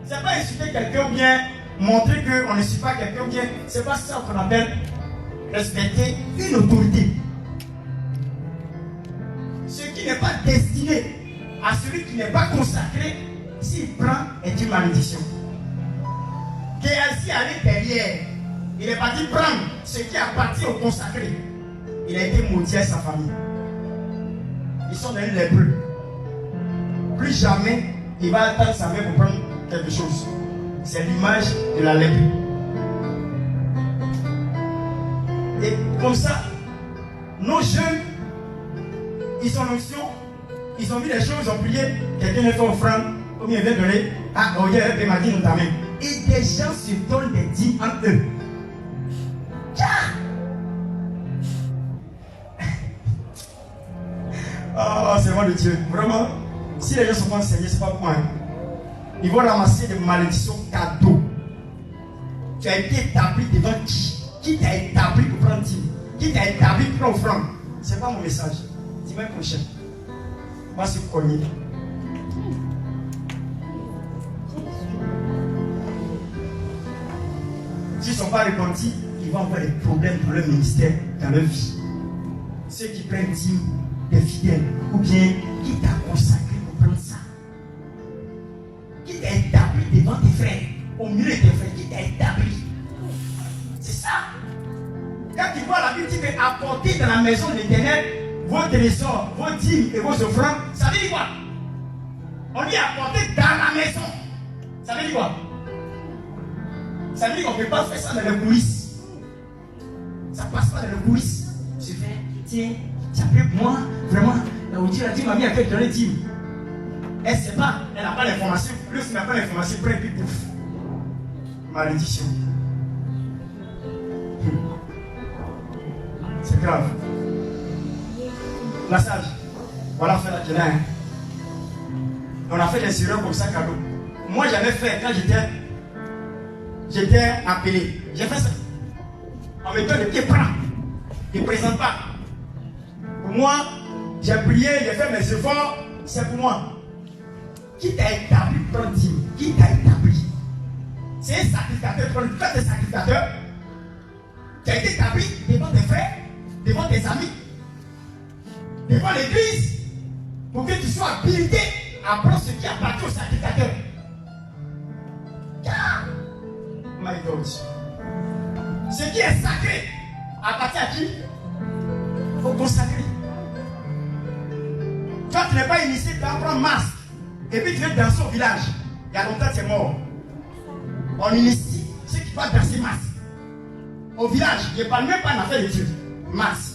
A: C'est pas insulter quelqu'un ou bien montrer qu'on ne suit pas quelqu'un ou bien. C'est pas ça qu'on appelle respecter une autorité. Ce qui n'est pas destiné à celui qui n'est pas consacré, s'il prend, est une malédiction. Géasi allait derrière. Il est parti prendre ce qui appartient au consacré. Il a été maudit à sa famille. Ils sont devenus lépreux. Plus jamais il va attendre sa mère pour prendre quelque chose. C'est l'image de la lèpre. Et comme ça, nos jeunes, ils ont l'onction, ils ont vu les choses, ils ont prié, quelqu'un a fait offrande, comme il vient donner, ah, oh, il y a un m'a dit dans ta main. Et des gens se donnent des dîmes entre eux. Oh, c'est moi de Dieu. Vraiment, si les gens sont pas enseignés, c'est pas pour moi. Ils vont ramasser des malédictions cadeaux. Tu as été établi devant qui? Qui t'a établi pour prendre dîme? Qui t'a établi pour prendre offrande? C'est pas mon message. Dimanche prochain. Moi, c'est cogné. S'ils ne sont pas repentis, ils vont avoir des problèmes dans leur ministère, dans leur vie. Ceux qui prennent dîme des fidèles, ou bien qui t'a consacré pour prendre ça, qui t'a établi devant tes frères, au milieu de tes frères, qui t'a établi. C'est ça. Quand tu vois la Bible dit que apporter dans la maison de l'Éternel vos trésors, vos dîmes et vos offrandes, ça veut dire quoi? On dit apporter dans la maison. Ça veut dire quoi? Ça veut dire qu'on ne peut pas faire ça dans les coulisses. Ça ne passe pas dans les coulisses. Je fais, tiens, ça plaît pour moi, vraiment. On dit, la dîme m'a mis à quel donner dîme. Elle ne sait pas, elle n'a pas l'information. Plus elle n'a pas l'information, près puis pouf. Malédiction. C'est grave. La sage, voilà faire la Kénin. On a fait des erreurs comme ça, cadeau. Moi, j'avais fait quand j'étais appelé. J'ai fait ça. En mettant les pieds plats. Je ne présente pas. Pour moi, j'ai prié, j'ai fait mes efforts. C'est pour moi. Qui t'a établi pour prendre dîme? Qui t'a établi? C'est un sacrificateur. Quand tu es sacrificateur, tu as été établi devant tes frères, devant tes amis, devant l'église, pour que tu sois habilité à prendre ce qui appartient au sacrificateur. Car, my God, ce qui est sacré appartient à qui? Au consacré. Toi, tu n'es pas initié, tu vas prendre masque, et puis tu viens danser au village. Il y a longtemps, tu es mort. On initie ceux qui doivent danser masque. Au village, je ne parle même pas d'affaire de Dieu. Masque.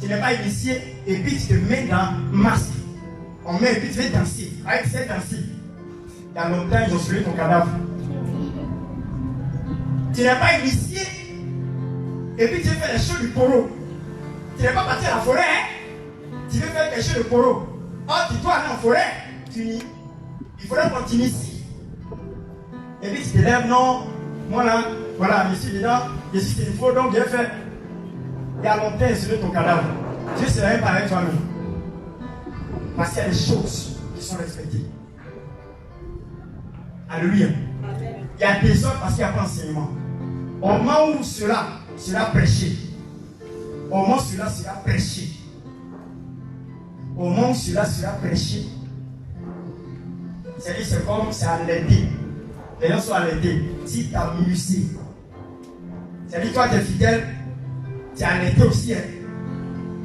A: Tu n'es pas initié et puis tu te mets dans masque. On met et puis tu vas danser. Avec cette danser. Il y a longtemps, ils ont sauvé ton cadavre. Tu n'es pas initié et puis tu veux faire les choses du poro. Tu n'es pas parti à la forêt, hein? Tu veux faire quelque chose de poro. Oh, tu dois aller en forêt. Il faudrait qu'on t'initie. Et puis tu te lèves, non. Moi là, voilà, je suis dedans, je suis ce qu'il faut, donc j'ai fait. Il y a longtemps, il sauvé ton cadavre. Dieu se lève avec toi-même. Parce qu'il y a des choses qui sont respectées. Alléluia. Il y a des autres parce qu'il n'y a pas d'enseignement. Au moment où cela sera prêché, au moment où cela sera prêché, au moment où cela sera prêché, c'est comme c'est à l'aider. Les gens sont allaités. Si tu as minusé, c'est-à-dire toi tu es fidèle, tu es allaité aussi. Hein.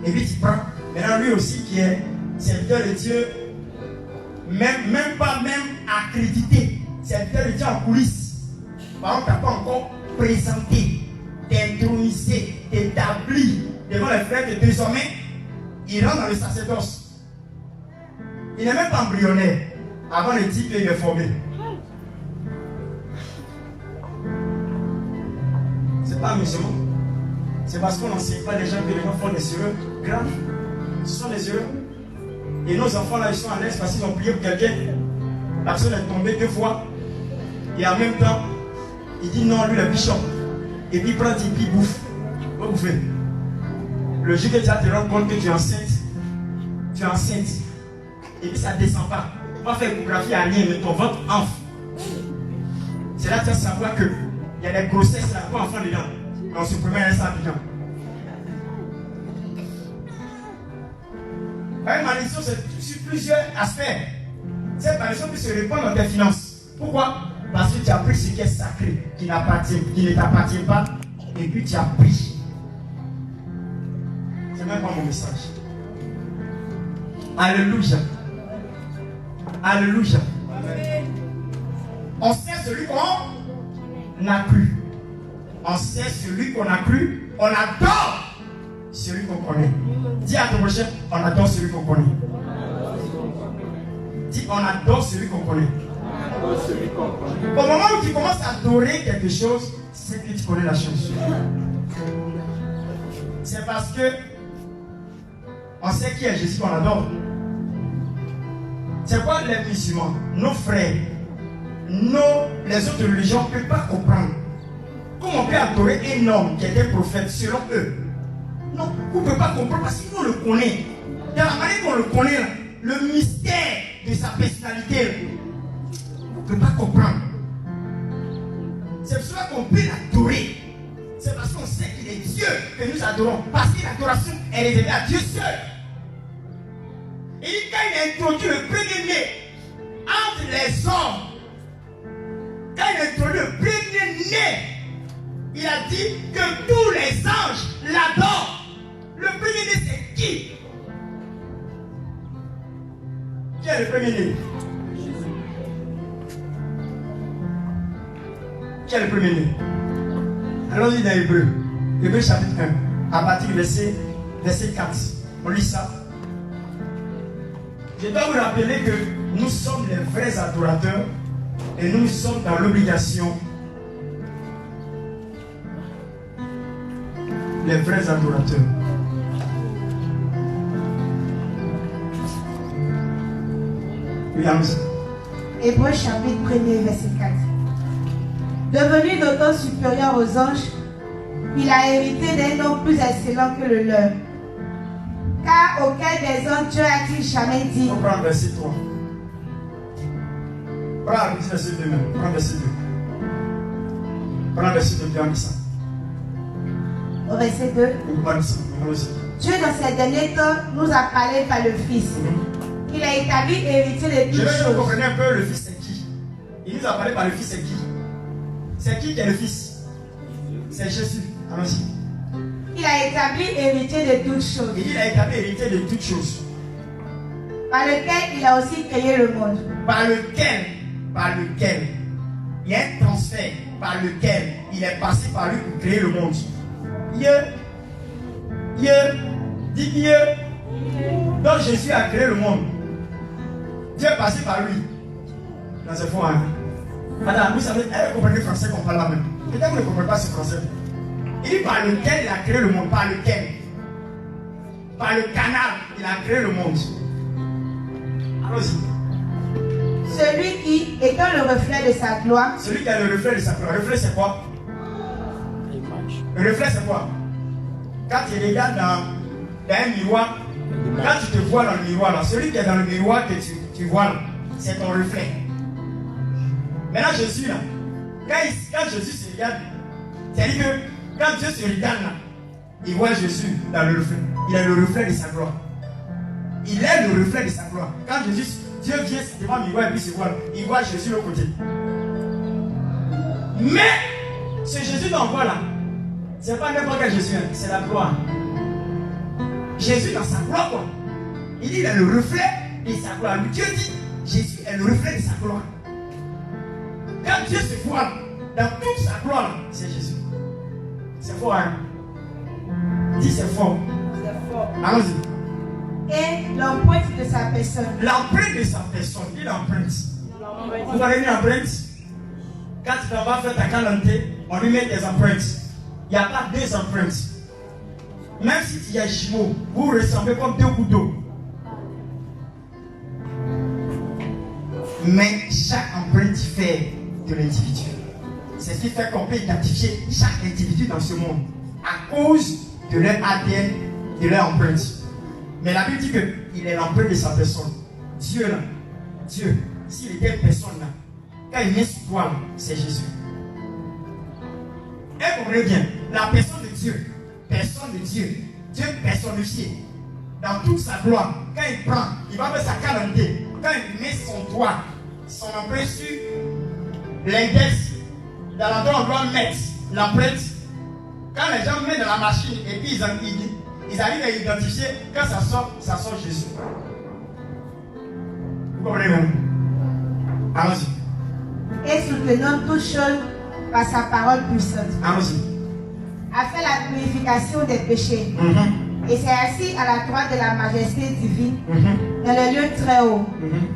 A: Et puis tu prends. Maintenant lui aussi qui est serviteur de Dieu, même pas accrédité, serviteur de Dieu en coulisses. Par contre, tu n'as pas encore présenté, intronisé, établi devant les frères que désormais, il rentre dans le sacerdoce. Il n'est même pas embryonnaire avant le type qu'il est formé. C'est pas amusement. C'est parce qu'on n'enseigne pas les gens que les gens font des erreurs graves. Ce sont des erreurs. Et nos enfants là, ils sont à l'aise parce qu'ils ont prié pour quelqu'un. La personne est tombée 2 fois. Et en même temps, il dit non, lui le bishop. Et puis il prend et puis il bouffe. Va bouffer. Le jour que tu vas te rendre compte que tu es enceinte, tu es enceinte. Et puis ça ne descend pas. On va faire échographie à rien, mais ton ventre enfle. C'est là que tu vas savoir que il y a des grossesses, il n'y a pas d'enfant dedans. On se promet à ça dedans. Une malédiction, c'est sur plusieurs aspects. Cette malédiction peut se répandre dans tes finances. Pourquoi? Parce que tu as pris ce qui est sacré, qui ne t'appartient pas, et puis tu as pris. C'est même pas mon message. Alléluia. Alléluia. On sait celui qu'on a cru. On sait celui qu'on a cru. On adore celui qu'on connaît. Dis à ton prochain, on adore celui qu'on connaît. Dis, on adore celui qu'on connaît. Au moment où tu commences à adorer quelque chose, c'est que tu connais la chose. C'est parce que on sait qui est Jésus qu'on adore. C'est quoi les musulmans, nos frères, les autres religions ne peuvent pas comprendre. Comment on peut adorer un homme qui était prophète selon eux? Non, vous ne pouvez pas comprendre parce que nous le connaissons. Dans la manière dont on le connaît, le mystère de sa personnalité, vous ne pouvez pas comprendre. C'est pour cela qu'on peut l'adorer. C'est parce qu'on sait qu'il est Dieu que nous adorons. Parce que l'adoration est réservée à Dieu seul. Et quand il a introduit le premier-né entre les hommes, quand il a introduit le premier-né, il a dit que tous les anges l'adorent. Le premier-né, c'est qui? Qui est le premier-né? Jésus. Qui est le premier-né? Allons-y dans Hébreu. Hébreu chapitre 1, à partir du verset 4. On lit ça. Je dois vous rappeler que nous sommes les vrais adorateurs et nous sommes dans l'obligation. Les vrais adorateurs.
B: Hébreu chapitre 1er verset 4. Devenu d'autant supérieur aux anges, il a hérité d'un nom plus excellent que le leur. Car auquel des anges Dieu a-t-il jamais dit.
A: On prend verset 3. Prends verset 2 même. Prends verset 2. Prends verset 2 bien ça.
B: Au verset 2. Dieu dans ces derniers temps nous a parlé par le Fils. Il a établi héritier de toutes choses.
A: Je veux que vous compreniez un peu le Fils c'est qui. Il nous a parlé par le Fils c'est qui. C'est qui est le Fils? C'est Jésus. Allons-y.
B: Il a établi héritier de toutes choses.
A: Il a établi héritier de toutes choses.
B: Par lequel il a aussi créé le monde.
A: Par lequel il y a un transfert par lequel il est passé par lui pour créer le monde. Dis Dieu. Donc Jésus a créé le monde. Dieu est passé par lui. Dans ce fond, madame, vous savez, elle comprend le français qu'on parle là même. Peut-être que vous ne comprenez pas ce français. Il dit par lequel il a créé le monde. Par lequel? Par le canal, il a créé le monde. Allons-y.
B: Celui qui, étant le reflet de sa gloire.
A: Celui qui a le reflet de sa gloire. Le reflet c'est quoi? Le reflet c'est quoi? Quand tu regardes dans un miroir, quand tu te vois dans le miroir, là, celui qui est dans le miroir que tu vois là, c'est ton reflet. Maintenant Jésus là, quand Jésus se regarde, c'est-à-dire que quand Dieu se regarde là, il voit Jésus dans le reflet. Il est le reflet de sa gloire. Il est le reflet de sa gloire. Quand Dieu vient devant le miroir et puis se voit, il voit Jésus de l'autre côté. Mais ce Jésus dont on voit là, ce n'est pas n'importe quel Jésus, c'est la gloire. Jésus dans sa gloire, quoi. Il dit il est le reflet de sa gloire. Dieu dit Jésus est le reflet de sa gloire. Quand Dieu se voit dans toute sa gloire, c'est Jésus. C'est fort, hein? Dis c'est fort.
B: C'est fort.
A: Allons-y.
B: Et l'empreinte de sa personne.
A: L'empreinte de sa personne. Dis l'empreinte. Vous avez mis l'empreinte. Quand tu vas faire ta calendrier, on lui met des empreintes. Il n'y a pas deux empreintes. Même si il y a jumeaux, vous ressemblez comme deux gouttes d'eau. Mais chaque empreinte fait de l'individu. C'est ce qui fait qu'on peut identifier chaque individu dans ce monde à cause de leur ADN, de leur empreinte. Mais la Bible dit qu'il est l'empreinte de sa personne. Dieu là, Dieu, s'il était une personne là, quand il vient sur toi, c'est Jésus. Et comprenez bien, la personne de Dieu, personne de Dieu, Dieu personnifié, dans toute sa gloire, quand il prend, il va mettre sa calendrier, quand il met son doigt, son empreinte sur l'index, dans l'endroit où on doit mettre l'empreinte, quand les gens mettent dans la machine et puis ils arrivent à identifier, quand ça sort Jésus. Vous comprenez même? Allons-y.
B: Et soutenant toutes choses par sa parole puissante.
A: Allons-y.
B: A fait la purification des péchés. et s'est assis à la droite de la majesté divine dans le lieu très haut.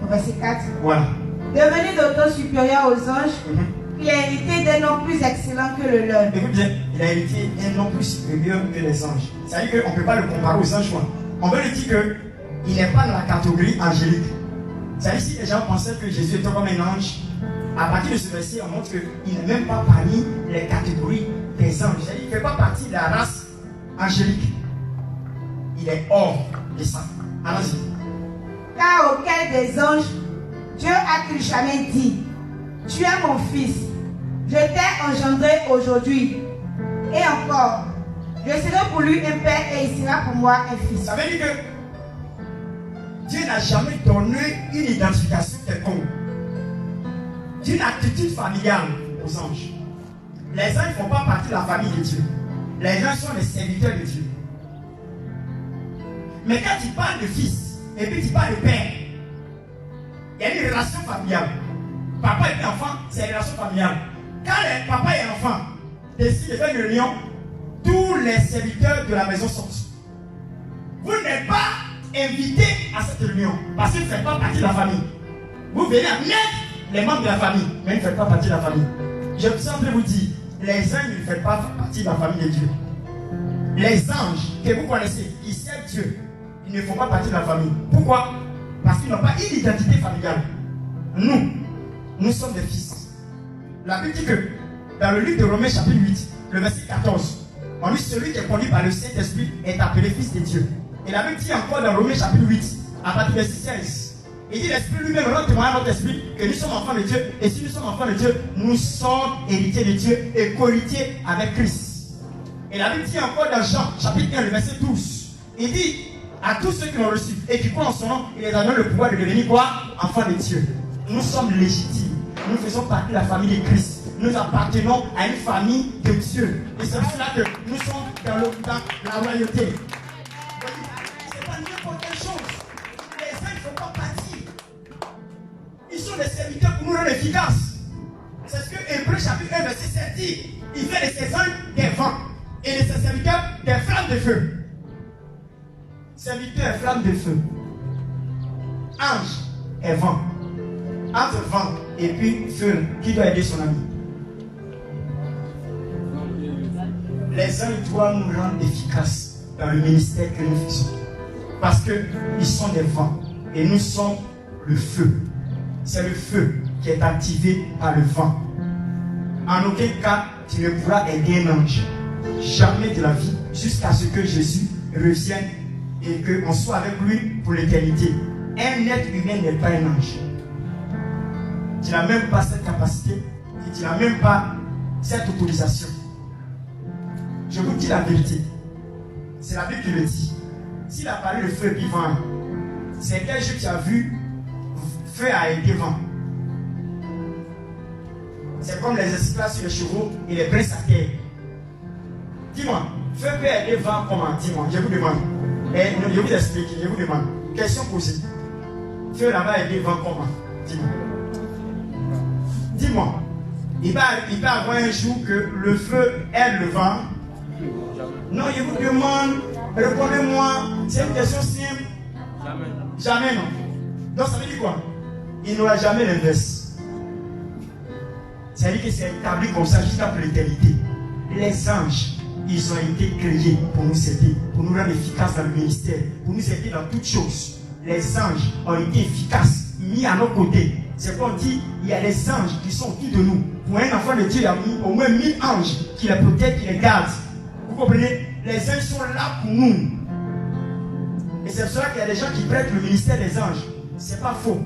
B: Au verset 4.
A: Voilà.
B: Devenu d'autant supérieur aux anges, il a hérité d'un nom plus excellent que le leur.
A: Écoute bien, il a hérité un nom plus supérieur que les anges. C'est-à-dire qu'on ne peut pas le comparer aux anges. On veut lui dire qu'il n'est pas dans la catégorie angélique. C'est-à-dire si les gens pensaient que Jésus était comme un ange, à partir de ce verset, on montre qu'il n'est même pas parmi les catégories des anges. C'est-à-dire qu'il ne fait pas partie de la race angélique. Il est hors de ça. Allons-y.
B: Car auquel des anges, Dieu a-t-il jamais dit, tu es mon fils, je t'ai engendré aujourd'hui. Et encore, je serai pour lui un père et il sera pour moi un fils.
A: Ça veut dire que Dieu n'a jamais donné une identification quelconque, d'une attitude familiale aux anges. Les anges ne font pas partie de la famille de Dieu. Les anges sont les serviteurs de Dieu. Mais quand tu parles de fils et puis tu parles de père, il y a une relation familiale. Papa et enfant, c'est une relation familiale. Quand le papa et l'enfant décident de faire une réunion, tous les serviteurs de la maison sortent. Vous n'êtes pas invité à cette réunion parce que vous ne faites pas partie de la famille. Vous venez à mettre les membres de la famille, mais vous ne faites pas partie de la famille. Je suis en train de vous dire, les anges ne font pas partie de la famille de Dieu. Les anges que vous connaissez, ils servent Dieu, ils ne font pas partie de la famille. Pourquoi? Parce qu'ils n'ont pas une identité familiale. Nous sommes des fils. La Bible dit que dans le livre de Romains chapitre 8, le verset 14, on dit celui qui est conduit par le Saint-Esprit est appelé fils de Dieu. Et la Bible dit encore dans Romains chapitre 8, à partir du verset 16, il dit l'Esprit lui-même rend témoignage à notre esprit que nous sommes enfants de Dieu. Et si nous sommes enfants de Dieu, nous sommes héritiers de Dieu et co-héritiers avec Christ. Et la Bible dit encore dans Jean chapitre 1, le verset 12, il dit à tous ceux qui l'ont reçu et qui croient en son nom, il les a donné le pouvoir de devenir quoi? Enfants de Dieu. Nous sommes légitimes. Nous faisons partie de la famille de Christ. Nous appartenons à une famille de Dieu. Et c'est pour cela que nous sommes dans la royauté. C'est pas n'importe quelle chose. Les uns ne font pas partie. Ils sont des serviteurs pour nous rendre efficaces. C'est ce que Hébreux chapitre 1 verset 7 dit. Il fait de ses anges des vents et de ses serviteurs des flammes de feu. Serviteur et flamme de feu. Ange et vent. Entre vent et puis feu, qui doit aider son ami? Les anges doivent nous rendre efficaces dans le ministère que nous faisons. Parce qu'ils sont des vents et nous sommes le feu. C'est le feu qui est activé par le vent. En aucun cas, tu ne pourras aider un ange. Jamais de la vie, jusqu'à ce que Jésus revienne et qu'on soit avec lui pour l'éternité. Un être humain n'est pas un ange. Tu n'as même pas cette capacité et tu n'as même pas cette autorisation. Je vous dis la vérité. C'est la Bible qui le dit. S'il a parlé de feu et vent, c'est quel jour tu as vu feu a été vent? C'est comme les esclaves sur les chevaux et les princes à terre. Dis-moi, feu peut aider vent comment? Dis-moi, je vous demande. Et je vous explique, je vous demande. Question posée. Feu là-bas aider vent comment? Dis-moi. Dis-moi. Il va avoir un jour que le feu aide le vent. Non, je vous demande, répondez-moi, c'est une question simple. Jamais. Jamais, non. Donc ça veut dire quoi? Il n'aura jamais l'inverse. C'est-à-dire que c'est établi comme ça jusqu'à pour l'éternité. Les anges, ils ont été créés pour nous aider, pour nous rendre efficaces dans le ministère, pour nous aider dans toutes choses. Les anges ont été efficaces, mis à nos côtés. C'est qu'on dit, il y a les anges qui sont autour de nous. Pour un enfant de Dieu, il y a au moins 1000 anges qui les protègent, qui les gardent. Vous comprenez? Les anges sont là pour nous. Et c'est pour cela qu'il y a des gens qui prêtent le ministère des anges. C'est pas faux.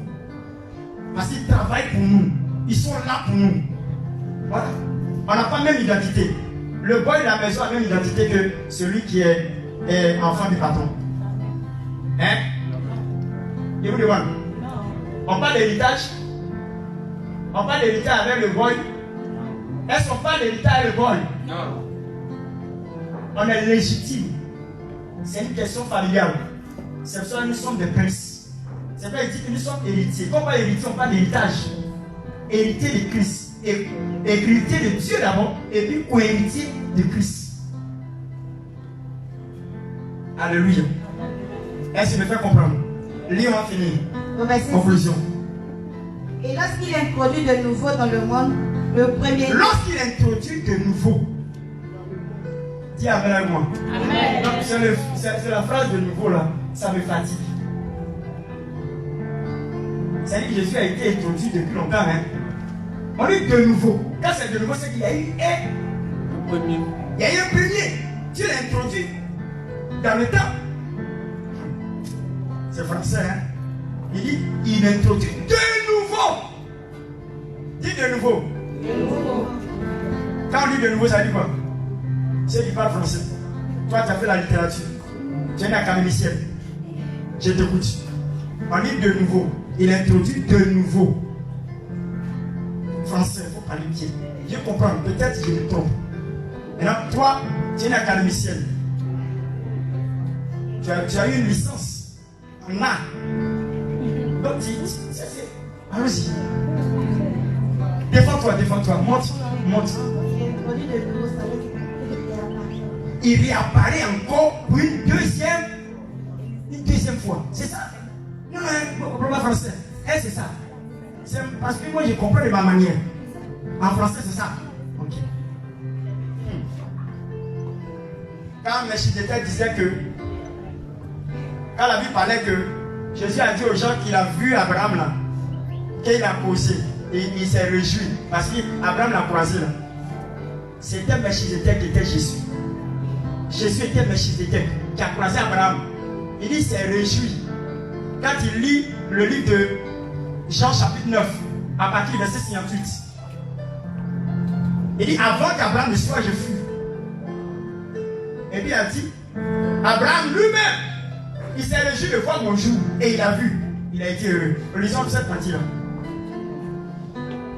A: Parce qu'ils travaillent pour nous. Ils sont là pour nous. Voilà. On n'a pas la même identité. Le boy de la maison a la même identité que celui qui est enfant du patron. Hein? Je vous demande. On parle d'héritage. On parle d'héritage avec le boy. Est-ce qu'on parle d'héritage avec le boy? Non. On est légitime. C'est une question familiale. C'est pour ça que nous sommes des princes. C'est pour ça qu'il dit que nous sommes héritiers. Quand on parle d'héritier, on parle d'héritage. Héritier de Christ. Héritier de Dieu d'abord. Et puis co-héritier de Christ. Alléluia. Est-ce que me fait comprendre? Lisons, on finit. Conclusion.
B: Et lorsqu'il introduit de nouveau dans le monde, le premier...
A: Lorsqu'il introduit de nouveau. Dis amen avec moi.
C: Amen.
A: C'est la phrase de nouveau là. Ça me fatigue. C'est-à-dire que Jésus a été introduit depuis longtemps. Hein? On dit de nouveau. Quand c'est de nouveau, c'est qu'il y a eu un premier. Il y a eu un premier. Tu l'as introduit dans le temps. C'est français. Hein? Il dit, il introduit de nouveau. Dis de nouveau.
C: De nouveau.
A: Quand on dit de nouveau, ça dit quoi? Ceux qui parlent français. Toi, tu as fait la littérature. Tu es une académicienne. Je t'écoute. On dit de nouveau. Il introduit de nouveau. Français, il faut parler bien. Je comprends. Peut-être que je me trompe. Maintenant, toi, tu es une académicienne. Tu as eu une licence en art. Donc, allons-y. Défends-toi. Monte. Il réapparaît encore pour une deuxième fois. C'est ça? Non, non, pas français. C'est ça. C'est parce que moi, je comprends de ma manière. En français, c'est ça. Ok. Quand Melchizedek disait que, quand la Bible parlait que Jésus a dit aux gens qu'il a vu Abraham là, qu'il a causé, et il s'est réjoui parce qu'Abraham l'a croisé là. C'était Melchizedek qui était Jésus. Jésus était Melchizedek qui a croisé Abraham. Il s'est réjoui. Quand il lit le livre de Jean chapitre 9, à partir du verset 58, il dit avant qu'Abraham ne soit, je fus. Et puis il a dit, Abraham lui-même, il s'est réjoui de voir mon jour et il a vu. Il a été heureux. Lisons cette partie-là.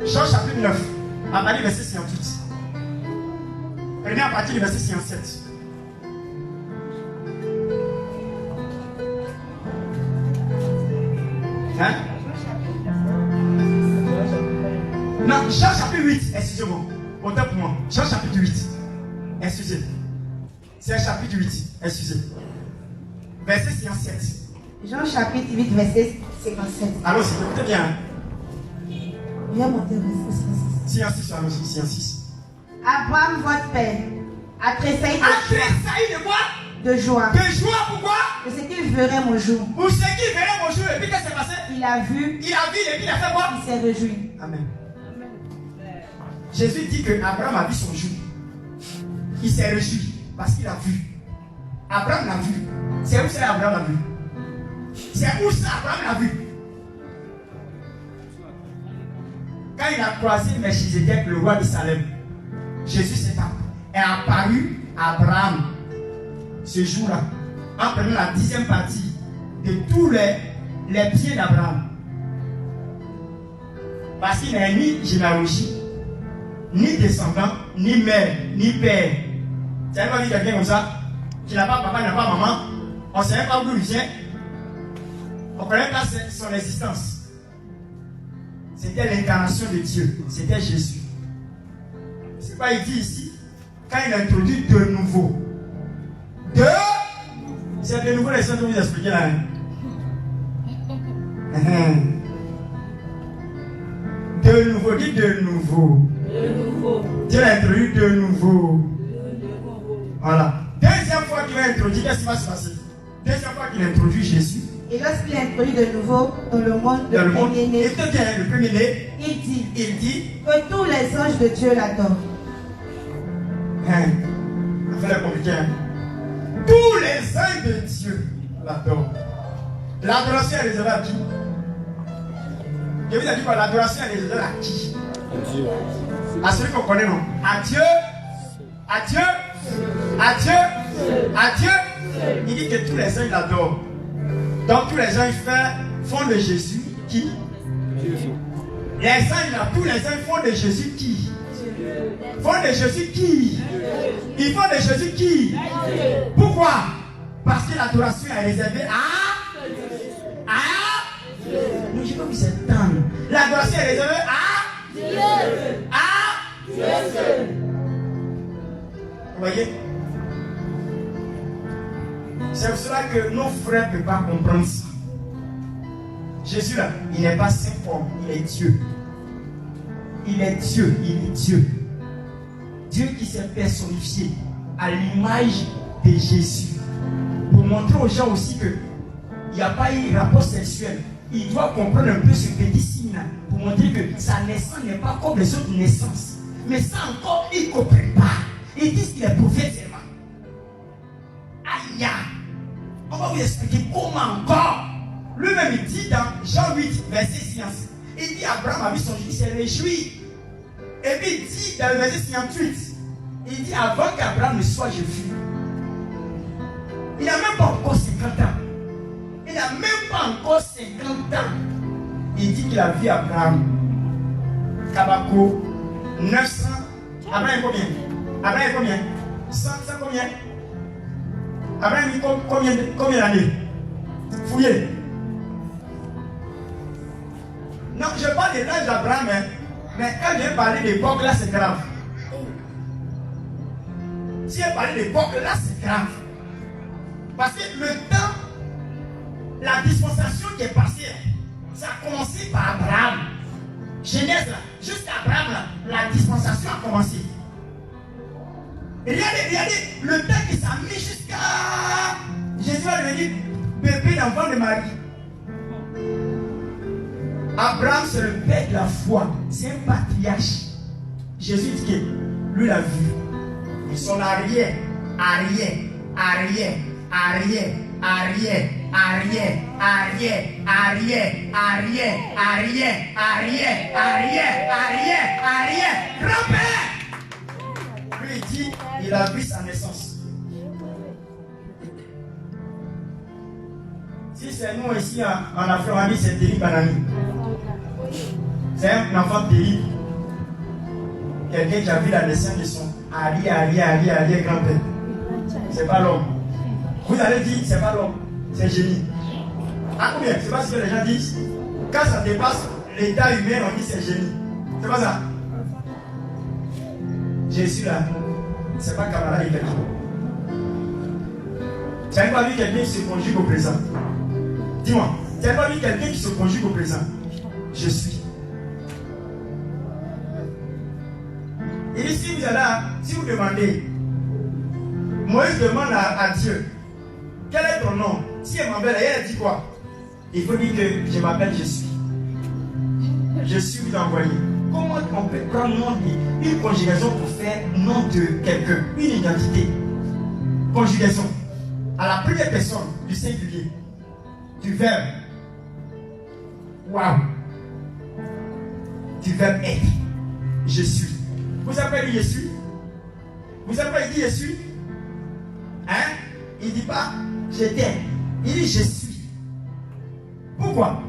A: Jean chapitre 9, à partir du verset 58. Prenez à partir du verset 57. Hein? Non, Jean chapitre 8, excusez-moi. Autant pour moi. Jean chapitre 8. Excusez. C'est chapitre 8. Excusez. Verset 57.
B: Jean chapitre 8, verset 57.
A: Alors, c'est écoutez bien.
B: Viens monter au verset 56.
A: 56, allons-y, 56.
B: Abraham, votre père, a tressailli
A: de quoi?
B: De joie.
A: De joie, pourquoi?
B: De ce qu'il verrait mon jour.
A: Pour ce qu'il verrait mon jour, et puis qu'est-ce qui s'est passé?
B: Il a vu.
A: Il a vu et puis il a fait quoi?
B: Il s'est réjoui.
A: Amen. Jésus dit que Abraham a vu son jour. Il s'est réjoui parce qu'il a vu. Abraham l'a vu. C'est où ça Abraham l'a vu? C'est où ça Abraham l'a vu? Quand il a croisé Melchizedek, le roi de Salem, Jésus est apparu à Abraham ce jour-là, en prenant la 10e partie de tous les pieds d'Abraham. Parce qu'il n'a ni généalogie, ni descendant, ni mère, ni père. Tu n'as pas vu quelqu'un comme ça, qui n'a pas papa, n'a pas maman, on ne sait même pas d'où il vient, on ne connaît pas son existence. C'était l'incarnation de Dieu, c'était Jésus. C'est quoi il dit ici? Quand il introduit de nouveau. C'est de nouveau les saints que vous expliquez là. De nouveau, dit de nouveau. Dieu l'a introduit de nouveau. Voilà. Deuxième fois qu'il va introduire, qu'est-ce qui va se passer? Deuxième fois qu'il introduit Jésus.
B: Et lorsqu'il introduit de nouveau dans le monde le premier-né,
A: le premier-né,
B: il
A: dit
B: que tous les anges de Dieu l'adorent.
A: On fait le compliqué. Tous les anges de Dieu l'adorent. L'adoration est réservée à qui? Je vous ai dit quoi? L'adoration est réservée à qui? À Dieu. À celui qu'on connaît, non? À Dieu. À Dieu. À Dieu. À Dieu. Il dit que tous les anges l'adorent. Donc tous les anges font de Jésus qui? Les anges là, tous les anges font de Jésus qui? Font de Jésus qui? Ils font de Jésus qui? Pourquoi? Parce que l'adoration est réservée à non, je peux vous entendre. L'adoration est réservée à Dieu. Vous voyez? C'est pour cela que nos frères ne peuvent pas comprendre ça. Jésus là, il n'est pas simple, il est Dieu. Il est Dieu, il est Dieu. Dieu qui s'est personnifié à l'image de Jésus. Pour montrer aux gens aussi que il n'y a pas eu rapport sexuel. Il doit comprendre un peu ce petit signe là, pour montrer que sa naissance n'est pas comme les autres naissances. Mais ça encore, ils ne comprennent pas. Ils disent qu'il est prophète seulement. Aïe! On va vous expliquer comment encore. Lui-même, il dit dans Jean 8, verset 6, il dit Abraham a vu son fils, il s'est réjoui. Et puis il dit dans le verset 58, il dit avant qu'Abraham ne soit, je fus. Il n'a même pas encore 50 ans. Il n'a même pas encore 50 ans. Il dit qu'il a vu Abraham. Kabako, 900. Abraham combien? Abraham combien? 100 combien? Abraham combien d'années? Fouillez. Non, je parle de l'âge d'Abraham, mais quand je vais parler d'époque, là c'est grave. Si je parle d'époque, là c'est grave. Parce que le temps, la dispensation qui est passée, ça a commencé par Abraham. Genèse là, jusqu'à Abraham là, la dispensation a commencé. Et regardez, le temps qui s'est mis jusqu'à Jésus va devenir bébé d'enfant de Marie. Abraham c'est le père de la foi, c'est un patriarche. Jésus dit que lui l'a vu. Et son arrière, grand-père. Lui il dit, il a vu sa naissance. Si c'est nous ici en Afrique, on dit c'est Terry Banani. C'est un enfant terrible. Quelqu'un qui a vu la naissance de son arrière-grand-père. C'est pas l'homme. Vous allez dire, c'est pas l'homme, c'est génie. À combien? C'est pas ce que les gens disent. Quand ça dépasse l'état humain, on dit c'est génie. C'est pas ça. Jésus là, c'est pas camarade de quelqu'un. Tu n'as pas vu quelqu'un qui se conjugue au présent? Dis-moi, tu n'as pas vu quelqu'un qui se conjugue au présent? Je suis. Et ici, vous allez, si vous demandez, Moïse demande à Dieu, quel est ton nom? Si elle m'appelle, elle dit quoi? Il faut dire que je m'appelle Je suis. Je suis vous envoyé. Comment on peut prendre nom une conjugaison pour faire nom de quelqu'un, une identité? Conjugaison. À la première personne du singulier, du verbe. Waouh! Du verbe être. Je suis. Vous savez qui je suis? Vous savez qui je suis? Hein? Il ne dit pas j'étais. Il dit je suis. Pourquoi?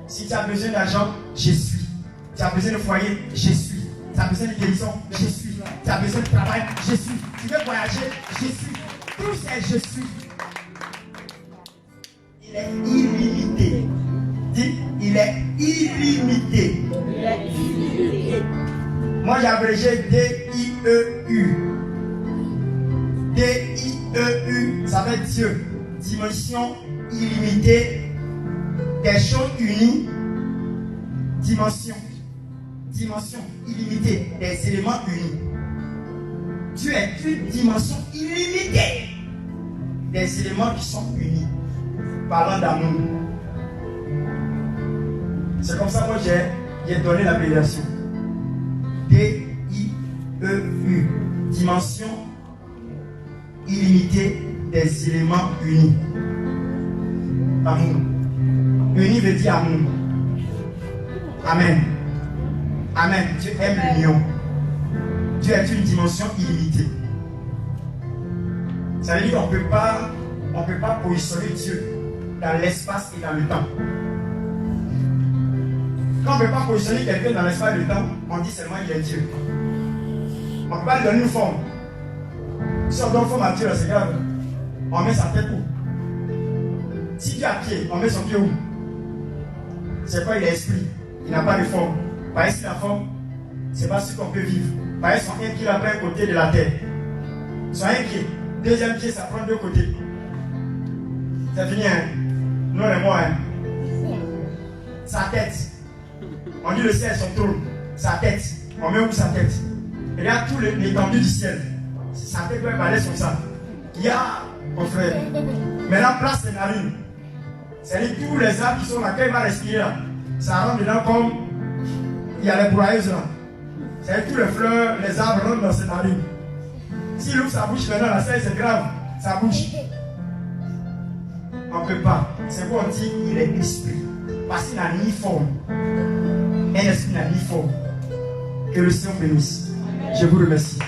A: Si tu as besoin d'argent, je suis. Tu as besoin de foyer, je suis. Tu as besoin de guérison, je suis. Tu as besoin de travail, je suis. Tu veux voyager, je suis. Tout c'est je suis. Il est illimité. Dis, il est illimité. Il est illimité. Moi j'ai abrégé D-I-E-U. D-I-E-U, ça veut dire Dieu. Dimension illimitée des choses unies. Dimension illimitée des éléments unis. Dieu est une dimension illimitée des éléments qui sont unis. Parlant d'amour. C'est comme ça que moi j'ai donné l'appellation. D-I-E-U. Dimension illimitée des éléments unis. Amour. Uni veut dire amour. Amen. Amen. Dieu aime l'union. Dieu est une dimension illimitée. Ça veut dire qu'on ne peut pas positionner Dieu dans l'espace et dans le temps. Quand on ne peut pas positionner quelqu'un dans l'espace et le temps, on dit seulement qu'il est Dieu. On ne peut pas lui donner une forme. Si on donne une forme à Dieu, c'est grave. On met sa tête où? Si Dieu a pied, on met son pied où? C'est quoi? Il est esprit. Il n'a pas de forme. Par exemple, la forme, c'est pas ce qu'on peut vivre. Par exemple, son un pied là prend un côté de la terre. Son un pied, deuxième pied, ça prend deux côtés. C'est fini, hein? Non, les mots, hein? Sa tête. On dit le ciel, son trône. Sa tête. On met où sa tête? Il y a tout l'étendue du ciel. Sa tête doit être balèze comme ça. Il y a, mon frère, maintenant place ses narines. C'est-à-dire tous les arbres qui sont là, quand il va respirer là, ça rentre dedans comme il y a les broyeuses là. C'est-à-dire tous les fleurs, les arbres rentrent dans ses narines. S'il ouvre sa bouche maintenant, là, c'est grave, sa bouche. On ne peut pas. C'est quoi on dit? Il est esprit. Parce qu'il n'a ni forme. Un esprit n'a ni forme. Que le Seigneur bénisse. Je vous remercie.